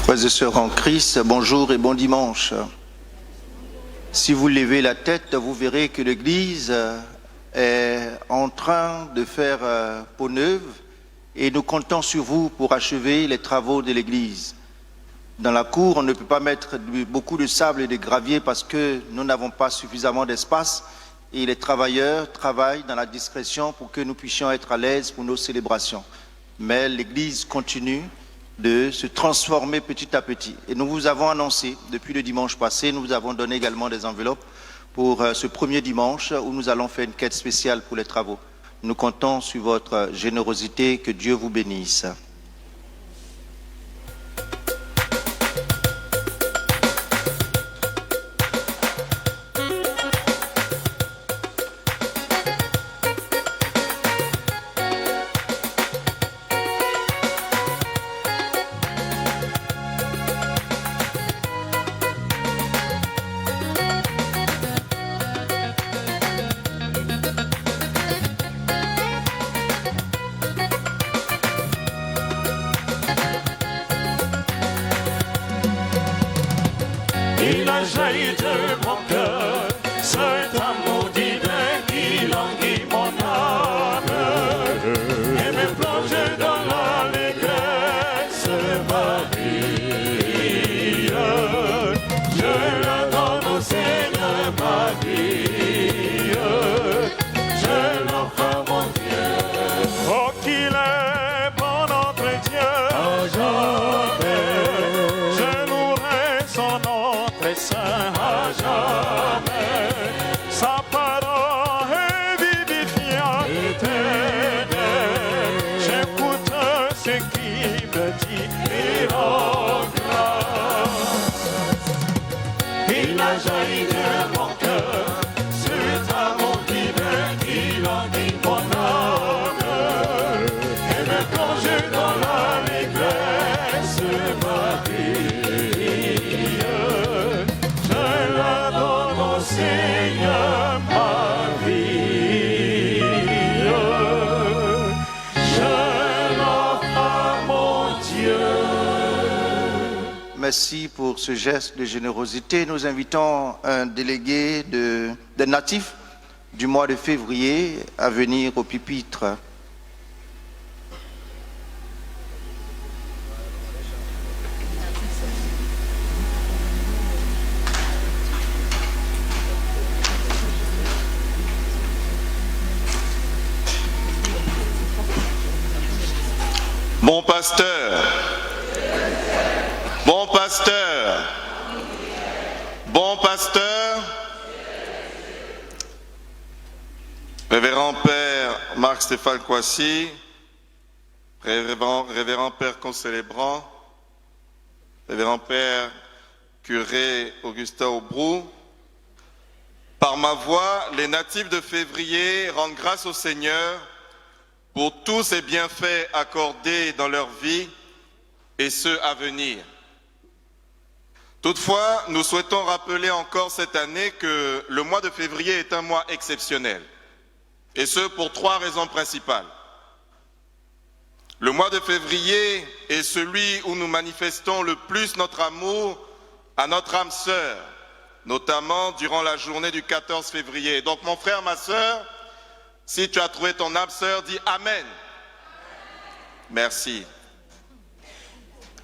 Speaker 10: Frères et sœurs en Christ, bonjour et bon dimanche. Si vous levez la tête, vous verrez que l'Église est en train de faire peau neuve et nous comptons sur vous pour achever les travaux de l'Église. Dans la cour, on ne peut pas mettre beaucoup de sable et de gravier parce que nous n'avons pas suffisamment d'espace et les travailleurs travaillent dans la discrétion pour que nous puissions être à l'aise pour nos célébrations. Mais l'Église continue de se transformer petit à petit. Et nous vous avons annoncé, depuis le dimanche passé, nous vous avons donné également des enveloppes pour ce premier dimanche où nous allons faire une quête spéciale pour les travaux. Nous comptons sur votre générosité, que Dieu vous bénisse.
Speaker 1: Il a jailli de mon cœur, cet amour divin qui languit mon âme et me plonge dans l'allégresse ma vie. Je la donne au Seigneur ma vie, je l'offre à mon Dieu.
Speaker 7: Oh, qu'il est bon notre Dieu, je louerai son nom très saint à jamais. Sa parole est vivifiante, éternelle. J'écoute ce qu'il me dit et rends grâce.
Speaker 1: Il a jailli de mon cœur, cet amour divin qui languit mon âme et me plonge dans l'allégresse ma vie. Je la donne au Seigneur ma vie.
Speaker 10: merci pour ce geste de générosité. Nous invitons un délégué des natifs du mois de février à venir au pupitre.
Speaker 4: Bon pasteur, bon pasteur, bon pasteur, révérend Père Marc-Stéphane Kouassi, révérend Père concélébrant, révérend Père curé Augustin Aubrou, par ma voix, les natifs de février rendent grâce au Seigneur pour tous ces bienfaits accordés dans leur vie et ceux à venir. Toutefois, nous souhaitons rappeler encore cette année que le mois de février est un mois exceptionnel, et ce pour 3 raisons principales. Le mois de février est celui où nous manifestons le plus notre amour à notre âme sœur, notamment durant la journée du 14 février. Donc mon frère, ma sœur, si tu as trouvé ton âme sœur, dis Amen. Merci.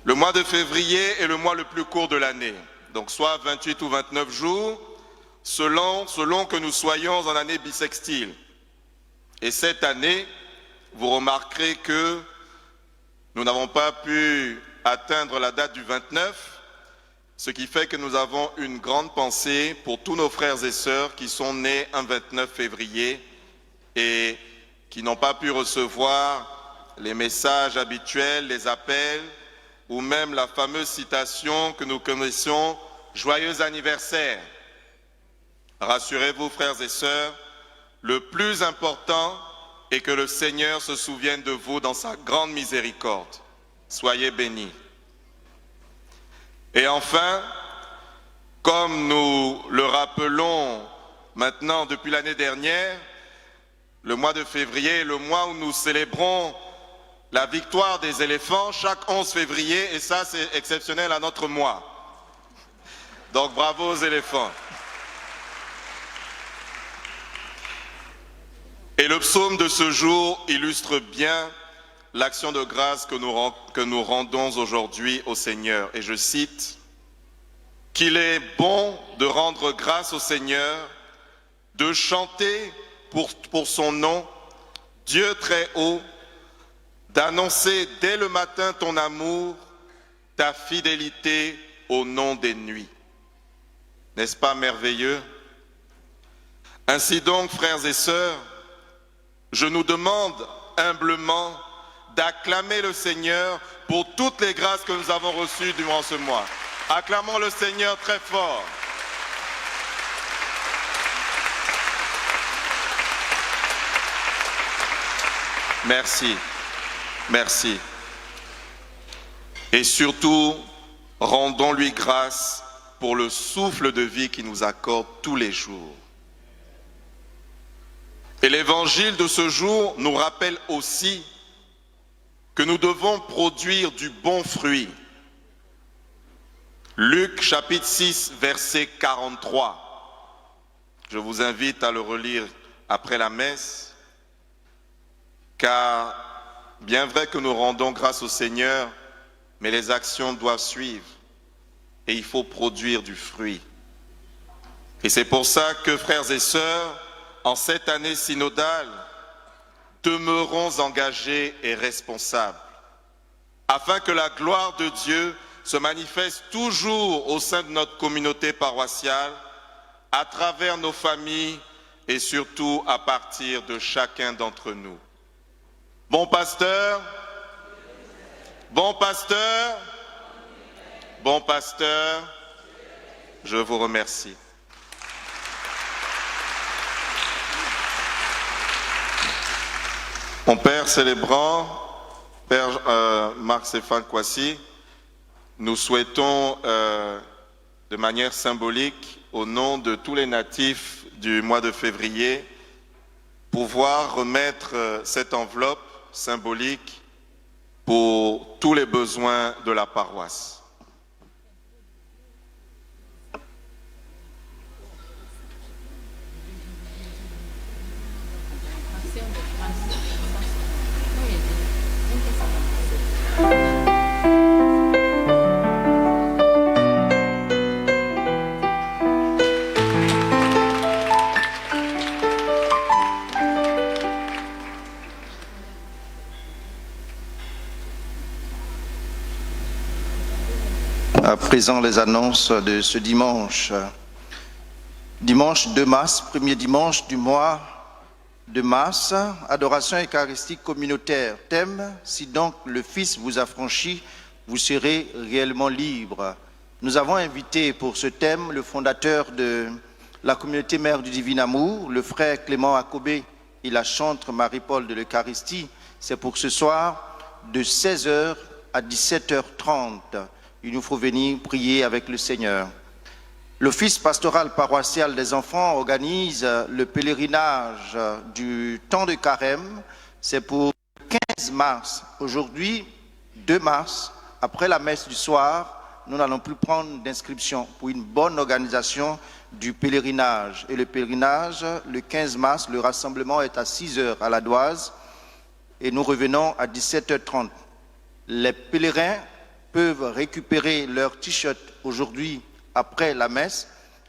Speaker 4: Le mois de février est le mois le plus court de l'année, donc soit 28 ou 29 jours, selon que nous soyons en année bissextile. Et cette année, vous remarquerez que nous n'avons pas pu atteindre la date du 29, ce qui fait que nous avons une grande pensée pour tous nos frères et sœurs qui sont nés un 29 février et qui n'ont pas pu recevoir les messages habituels, les appels, ou même la fameuse citation que nous connaissons, « Joyeux anniversaire ». Rassurez-vous, frères et sœurs, le plus important est que le Seigneur se souvienne de vous dans sa grande miséricorde. Soyez bénis. Et enfin, comme nous le rappelons maintenant depuis l'année dernière, le mois de février est le mois où nous célébrons la victoire des éléphants chaque 11 février, et ça c'est exceptionnel à notre mois. Donc bravo aux éléphants. Et le psaume de ce jour illustre bien l'action de grâce que nous rendons aujourd'hui au Seigneur. Et je cite, « Qu'il est bon de rendre grâce au Seigneur, de chanter pour son nom, Dieu très haut, d'annoncer dès le matin ton amour, ta fidélité au nom des nuits. » N'est-ce pas merveilleux? Ainsi donc, frères et sœurs, je nous demande humblement d'acclamer le Seigneur pour toutes les grâces que nous avons reçues durant ce mois. Acclamons le Seigneur très fort. Merci, merci. Et surtout, rendons-lui grâce pour le souffle de vie qu'il nous accorde tous les jours. Et l'évangile de ce jour nous rappelle aussi que nous devons produire du bon fruit. Luc chapitre 6, verset 43. Je vous invite à le relire après la messe, car bien vrai que nous rendons grâce au Seigneur, mais les actions doivent suivre et il faut produire du fruit. Et c'est pour ça que, frères et sœurs, en cette année synodale, demeurons engagés et responsables, afin que la gloire de Dieu se manifeste toujours au sein de notre communauté paroissiale, à travers nos familles et surtout à partir de chacun d'entre nous. Bon pasteur, bon pasteur, bon pasteur, je vous remercie. Mon Père célébrant, Père Marc-Stéphane Kouassi, nous souhaitons de manière symbolique, au nom de tous les natifs du mois de février, pouvoir remettre cette enveloppe symbolique pour tous les besoins de la paroisse.
Speaker 10: À présent, les annonces de ce dimanche. Dimanche 2 mars, premier dimanche du mois de mars, adoration eucharistique communautaire. Thème, si donc le Fils vous affranchit, vous serez réellement libre. Nous avons invité pour ce thème le fondateur de la communauté Mère du Divin Amour, le frère Clément Akobé et la chantre Marie-Paul de l'Eucharistie. C'est pour ce soir de 16h à 17h30. Il nous faut venir prier avec le Seigneur. L'Office pastoral paroissial des enfants organise le pèlerinage du temps de carême. C'est pour le 15 mars. Aujourd'hui, 2 mars, après la messe du soir, nous n'allons plus prendre d'inscription pour une bonne organisation du pèlerinage. Et le pèlerinage, le 15 mars, le rassemblement est à 6h à la Doise et nous revenons à 17h30. Les pèlerins peuvent récupérer leur t-shirt aujourd'hui après la messe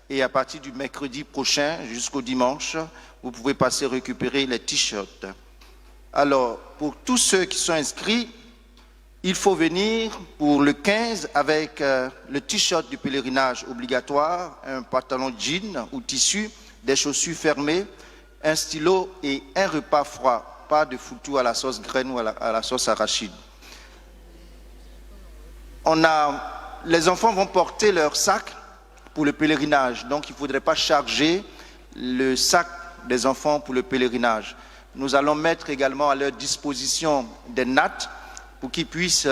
Speaker 10: et à partir du mercredi prochain jusqu'au dimanche, vous pouvez passer récupérer les t-shirts. Alors, pour tous ceux qui sont inscrits, il faut venir pour le 15 avec le t-shirt du pèlerinage obligatoire, un pantalon jean ou tissu, des chaussures fermées, un stylo et un repas froid. Pas de foutu à la sauce graine ou à la sauce arachide. Les enfants vont porter leur sac pour le pèlerinage, donc il ne faudrait pas charger le sac des enfants pour le pèlerinage. Nous allons mettre également à leur disposition des nattes pour qu'ils puissent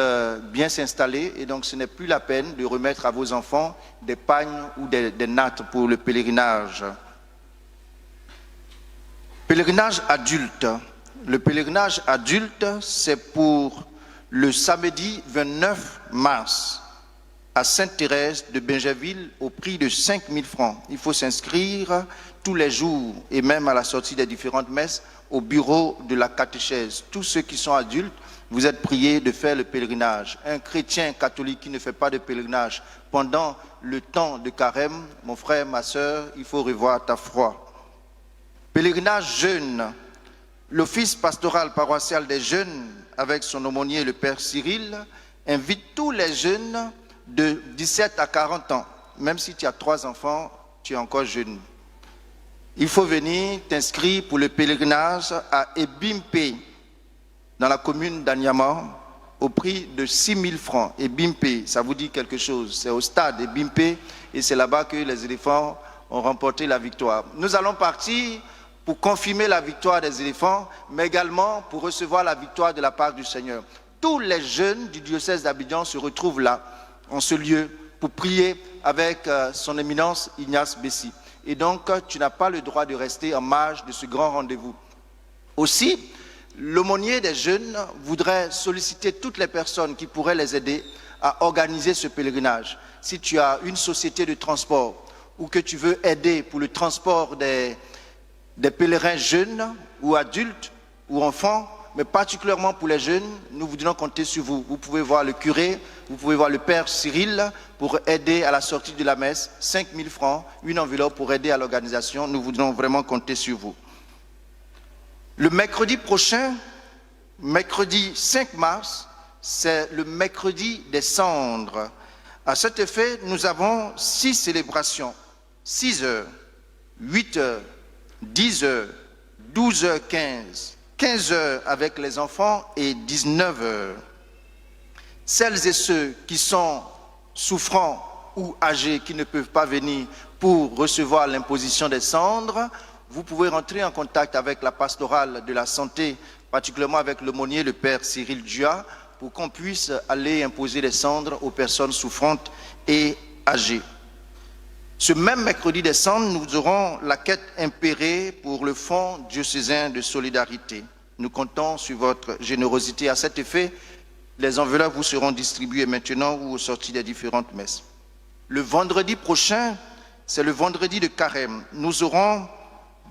Speaker 10: bien s'installer, et donc ce n'est plus la peine de remettre à vos enfants des pagnes ou des nattes pour le pèlerinage. Pèlerinage adulte. Le pèlerinage adulte, c'est pour le samedi 29 mars à Sainte-Thérèse de Bingerville au prix de 5 000 francs. Il faut s'inscrire tous les jours et même à la sortie des différentes messes au bureau de la catéchèse. Tous ceux qui sont adultes, vous êtes priés de faire le pèlerinage. Un chrétien catholique qui ne fait pas de pèlerinage pendant le temps de carême, mon frère, ma soeur, il faut revoir ta foi. Pèlerinage jeune. L'Office pastoral paroissial des jeunes, avec son aumônier le Père Cyril, invite tous les jeunes de 17 à 40 ans. Même si tu as 3 enfants, tu es encore jeune. Il faut venir t'inscrire pour le pèlerinage à Ebimpe, dans la commune d'Anyama, au prix de 6 000 francs. Ebimpe, ça vous dit quelque chose. C'est au stade Ebimpe et c'est là-bas que les éléphants ont remporté la victoire. Nous allons partir pour confirmer la victoire des éléphants, mais également pour recevoir la victoire de la part du Seigneur. Tous les jeunes du diocèse d'Abidjan se retrouvent là, en ce lieu, pour prier avec son éminence Ignace Bessi. Et donc, tu n'as pas le droit de rester en marge de ce grand rendez-vous. Aussi, l'aumônier des jeunes voudrait solliciter toutes les personnes qui pourraient les aider à organiser ce pèlerinage. Si tu as une société de transport ou que tu veux aider pour le transport des pèlerins jeunes ou adultes ou enfants, mais particulièrement pour les jeunes, nous voudrions compter sur vous. Vous pouvez voir le curé, vous pouvez voir le Père Cyril pour aider à la sortie de la messe, 5 000 francs, une enveloppe pour aider à l'organisation. Nous voudrions vraiment compter sur vous. Le mercredi prochain, mercredi 5 mars, c'est le mercredi des cendres. À cet effet, nous avons 6 célébrations, 6h, 8h, 10h, 12h15, 15h avec les enfants et 19h. Celles et ceux qui sont souffrants ou âgés, qui ne peuvent pas venir pour recevoir l'imposition des cendres, vous pouvez rentrer en contact avec la pastorale de la santé, particulièrement avec l'aumônier, le Père Cyril Dua, pour qu'on puisse aller imposer les cendres aux personnes souffrantes et âgées. Ce même mercredi des cendres, nous aurons la quête impérée pour le Fonds diocésain de solidarité. Nous comptons sur votre générosité. À cet effet, les enveloppes vous seront distribuées maintenant ou aux sorties des différentes messes. Le vendredi prochain, c'est le vendredi de carême. Nous aurons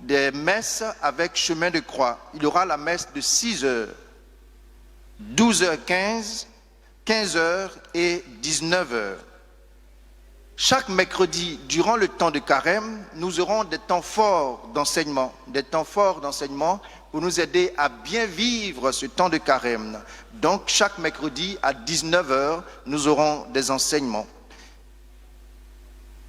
Speaker 10: des messes avec chemin de croix. Il y aura la messe de 6h, 12h15, 15h et 19h. Chaque mercredi, durant le temps de carême, nous aurons des temps forts d'enseignement, pour nous aider à bien vivre ce temps de carême. Donc, chaque mercredi à 19h, nous aurons des enseignements.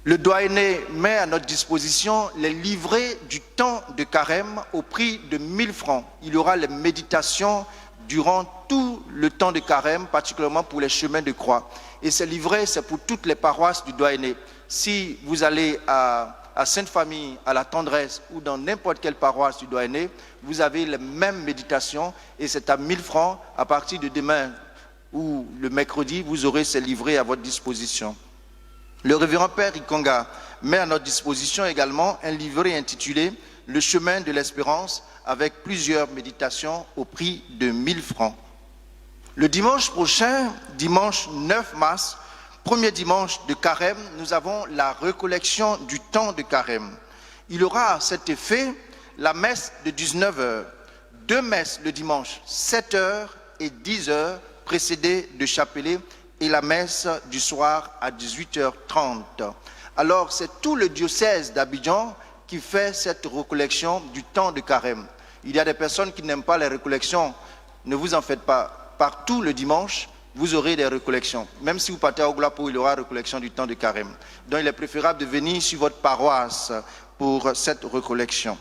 Speaker 10: Le doyenné met à notre disposition les livrets du temps de carême au prix de 1000 francs. Il y aura les méditations durant tout le temps de carême, particulièrement pour les chemins de croix. Et ces livrets, c'est pour toutes les paroisses du doyenné. Si vous allez à Sainte-Famille, à la Tendresse ou dans n'importe quelle paroisse du doyenné, vous avez les mêmes méditations et c'est à 1000 francs. À partir de demain ou le mercredi, vous aurez ces livrets à votre disposition. Le révérend Père Ikonga met à notre disposition également un livret intitulé « Le chemin de l'espérance » avec plusieurs méditations au prix de 1000 francs. Le dimanche prochain, dimanche 9 mars, premier dimanche de carême, nous avons la recollection du temps de carême. Il y aura à cet effet la messe de 19h, deux messes le dimanche, 7h et 10h, précédées de chapelet, et la messe du soir à 18h30. Alors, c'est tout le diocèse d'Abidjan qui fait cette recollection du temps de carême. Il y a des personnes qui n'aiment pas les recollections, ne vous en faites pas. Partout le dimanche, vous aurez des recollections. Même si vous partez à Oglapo, il y aura recollection du temps de carême. Donc, il est préférable de venir sur votre paroisse pour cette recollection.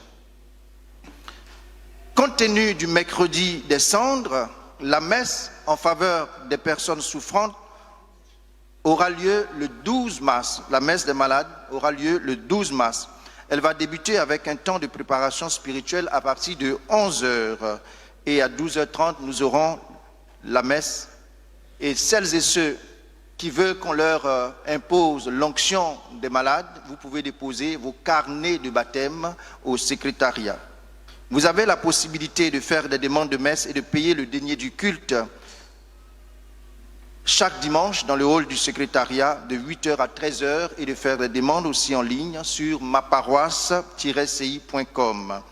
Speaker 10: Compte tenu du mercredi des cendres, la messe en faveur des personnes souffrantes aura lieu le 12 mars. La messe des malades aura lieu le 12 mars. Elle va débuter avec un temps de préparation spirituelle à partir de 11h. Et à 12h30, nous aurons la messe. Et celles et ceux qui veulent qu'on leur impose l'onction des malades, vous pouvez déposer vos carnets de baptême au secrétariat. Vous avez la possibilité de faire des demandes de messe et de payer le denier du culte chaque dimanche dans le hall du secrétariat de 8h à 13h et de faire des demandes aussi en ligne sur maparoisse-ci.com.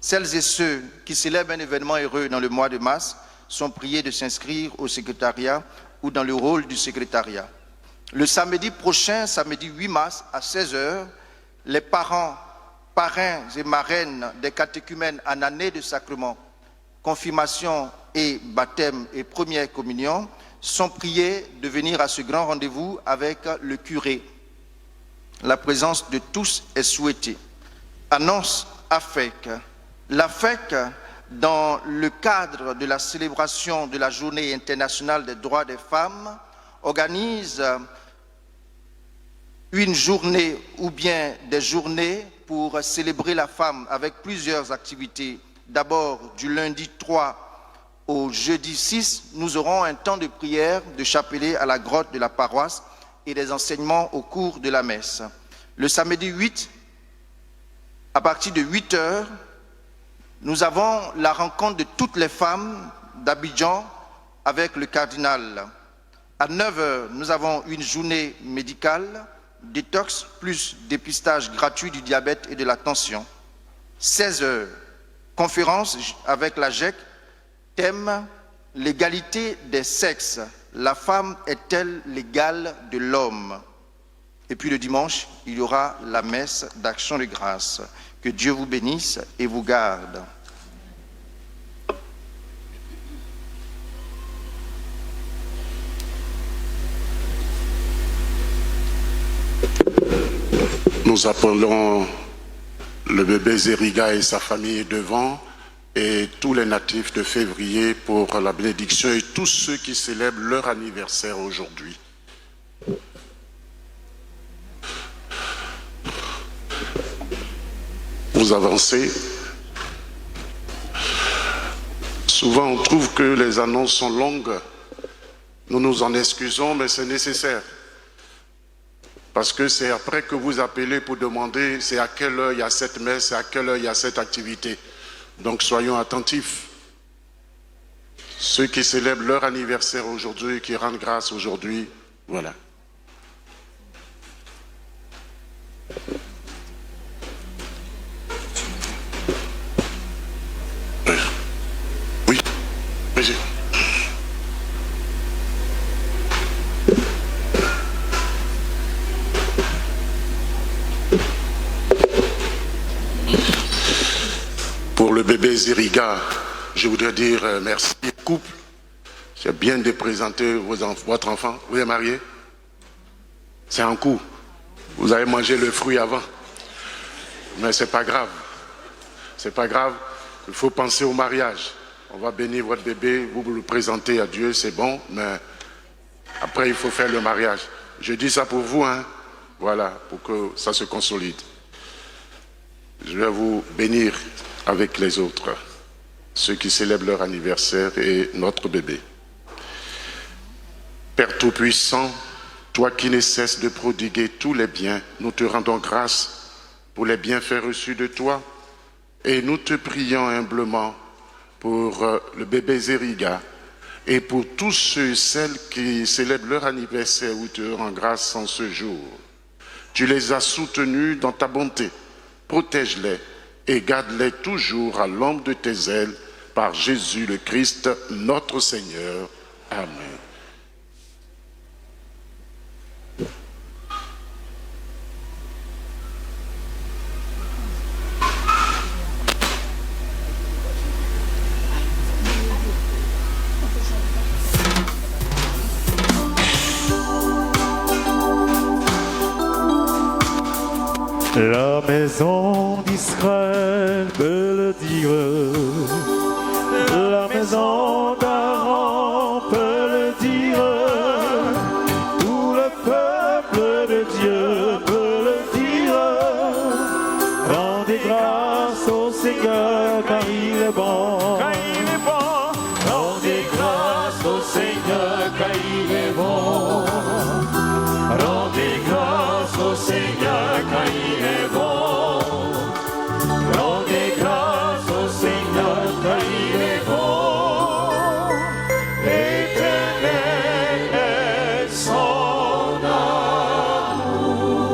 Speaker 10: Celles et ceux qui célèbrent un événement heureux dans le mois de mars sont priés de s'inscrire au secrétariat ou dans le hall du secrétariat. Le samedi prochain, samedi 8 mars à 16h, les parents, parrains et marraines des catéchumènes en année de sacrement, confirmation et baptême et première communion sont priés de venir à ce grand rendez-vous avec le curé. La présence de tous est souhaitée. Annonce AFEC. L'AFEC, dans le cadre de la célébration de la Journée internationale des droits des femmes, organise une journée ou bien des journées pour célébrer la femme avec plusieurs activités. D'abord, du lundi 3 au jeudi 6, nous aurons un temps de prière de chapelet à la grotte de la paroisse et des enseignements au cours de la messe. Le samedi 8, à partir de 8h, nous avons la rencontre de toutes les femmes d'Abidjan avec le cardinal. À 9h, nous avons une journée médicale, détox plus dépistage gratuit du diabète et de la tension. 16h, conférence avec la GEC, thème l'égalité des sexes. La femme est-elle l'égale de l'homme? Et puis le dimanche, il y aura la messe d'action de grâce. Que Dieu vous bénisse et vous garde.
Speaker 9: Nous appelons le bébé Zériga et sa famille devant et tous les natifs de février pour la bénédiction et tous ceux qui célèbrent leur anniversaire aujourd'hui. Vous avancez. Souvent on trouve que les annonces sont longues. Nous nous en excusons, mais c'est nécessaire. Parce que c'est après que vous appelez pour demander c'est à quelle heure il y a cette messe, c'est à quelle heure il y a cette activité. Donc soyons attentifs. Ceux qui célèbrent leur anniversaire aujourd'hui, qui rendent grâce aujourd'hui, voilà. Oui, vas-y. Pour le bébé Zériga, je voudrais dire merci. Couple, c'est bien de présenter votre enfant. Vous êtes marié? C'est un coup. Vous avez mangé le fruit avant. Mais ce n'est pas grave. Ce n'est pas grave. Il faut penser au mariage. On va bénir votre bébé, vous le présentez à Dieu, c'est bon, mais après il faut faire le mariage. Je dis ça pour vous, hein. Voilà, pour que ça se consolide. Je vais vous bénir avec les autres, ceux qui célèbrent leur anniversaire et notre bébé. Père Tout-Puissant, toi qui ne cesses de prodiguer tous les biens, nous te rendons grâce pour les bienfaits reçus de toi et nous te prions humblement pour le bébé Zériga et pour tous ceux et celles qui célèbrent leur anniversaire ou te rendent grâce en ce jour. Tu les as soutenus dans ta bonté. Protège-les et garde-les toujours à l'ombre de tes ailes par Jésus le Christ, notre Seigneur. Amen.
Speaker 7: La maison d'Israël peut le dire, la maison d'Aaron peut le dire, tout le peuple de Dieu peut le dire. Rendez grâce au Seigneur car il est bon, car il est bon. Rendez grâce au Seigneur car il est bon. Rendez grâce au Seigneur car il est bon. Rendez grâce au Seigneur car il est bon. Éternel est son amour.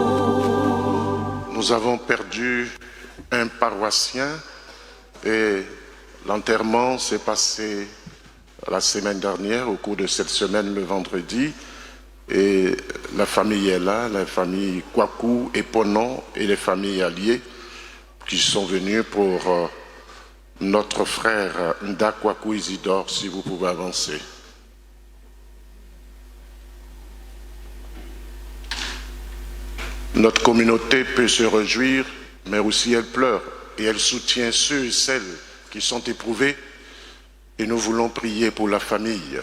Speaker 9: Nous avons perdu un paroissien et l'enterrement s'est passé la semaine dernière, au cours de cette semaine, le vendredi. Et la famille est là, la famille Kwaku et Ponon et les familles alliées qui sont venues pour notre frère Nda Kwaku Isidore, si vous pouvez avancer. Notre communauté peut se réjouir, mais aussi elle pleure et elle soutient ceux et celles qui sont éprouvés. Et nous voulons prier pour la famille.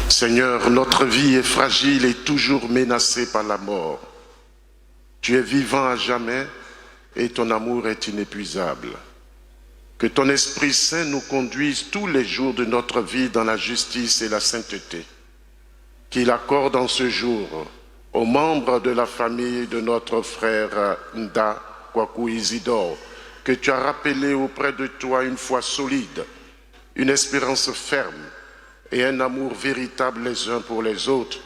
Speaker 9: Seigneur, notre vie est fragile et toujours menacée par la mort. Tu es vivant à jamais et ton amour est inépuisable. Que ton Esprit Saint nous conduise tous les jours de notre vie dans la justice et la sainteté. Qu'il accorde en ce jour aux membres de la famille de notre frère Nda Kwaku Isidore, que tu as rappelé auprès de toi une foi solide, une espérance ferme, et un amour véritable les uns pour les autres.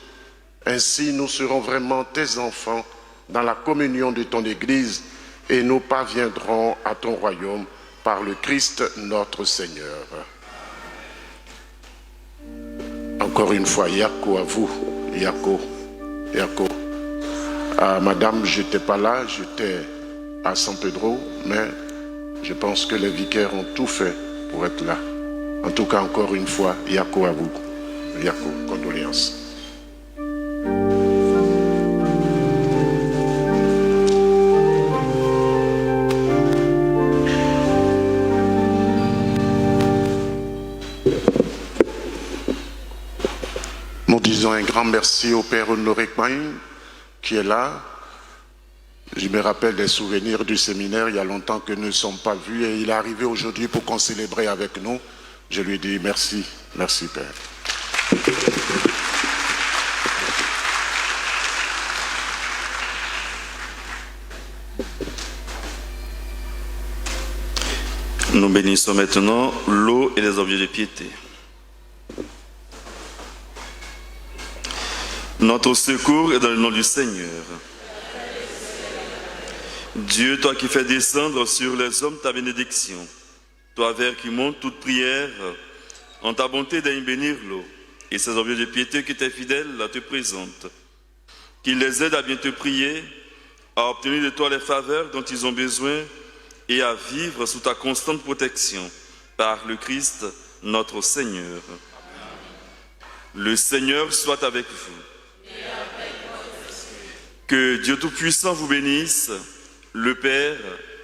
Speaker 9: Ainsi, nous serons vraiment tes enfants dans la communion de ton Église et nous parviendrons à ton royaume par le Christ notre Seigneur. Encore une fois, Yako à vous, Yako. Madame, je n'étais pas là, j'étais à San Pedro, mais je pense que les vicaires ont tout fait pour être là. En tout cas, encore une fois, Yako à vous. Yako, condoléances. Nous disons un grand merci au Père Honoré Kmaïn qui est là. Je me rappelle des souvenirs du séminaire, il y a longtemps que nous ne sommes pas vus et il est arrivé aujourd'hui pour qu'on célèbre avec nous. Je lui dis merci, merci Père.
Speaker 2: Nous bénissons maintenant l'eau et les objets de piété. Notre secours est dans le nom du Seigneur. Dieu, toi qui fais descendre sur les hommes ta bénédiction, toi vers qui monte toute prière, en ta bonté daigne bénir l'eau et ces objets de piété qui t'es fidèle la te présentent. Qu'il les aide à bien te prier, à obtenir de toi les faveurs dont ils ont besoin et à vivre sous ta constante protection par le Christ, notre Seigneur. Le Seigneur soit avec vous. Que Dieu Tout-Puissant vous bénisse, le Père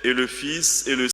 Speaker 2: et le Fils et le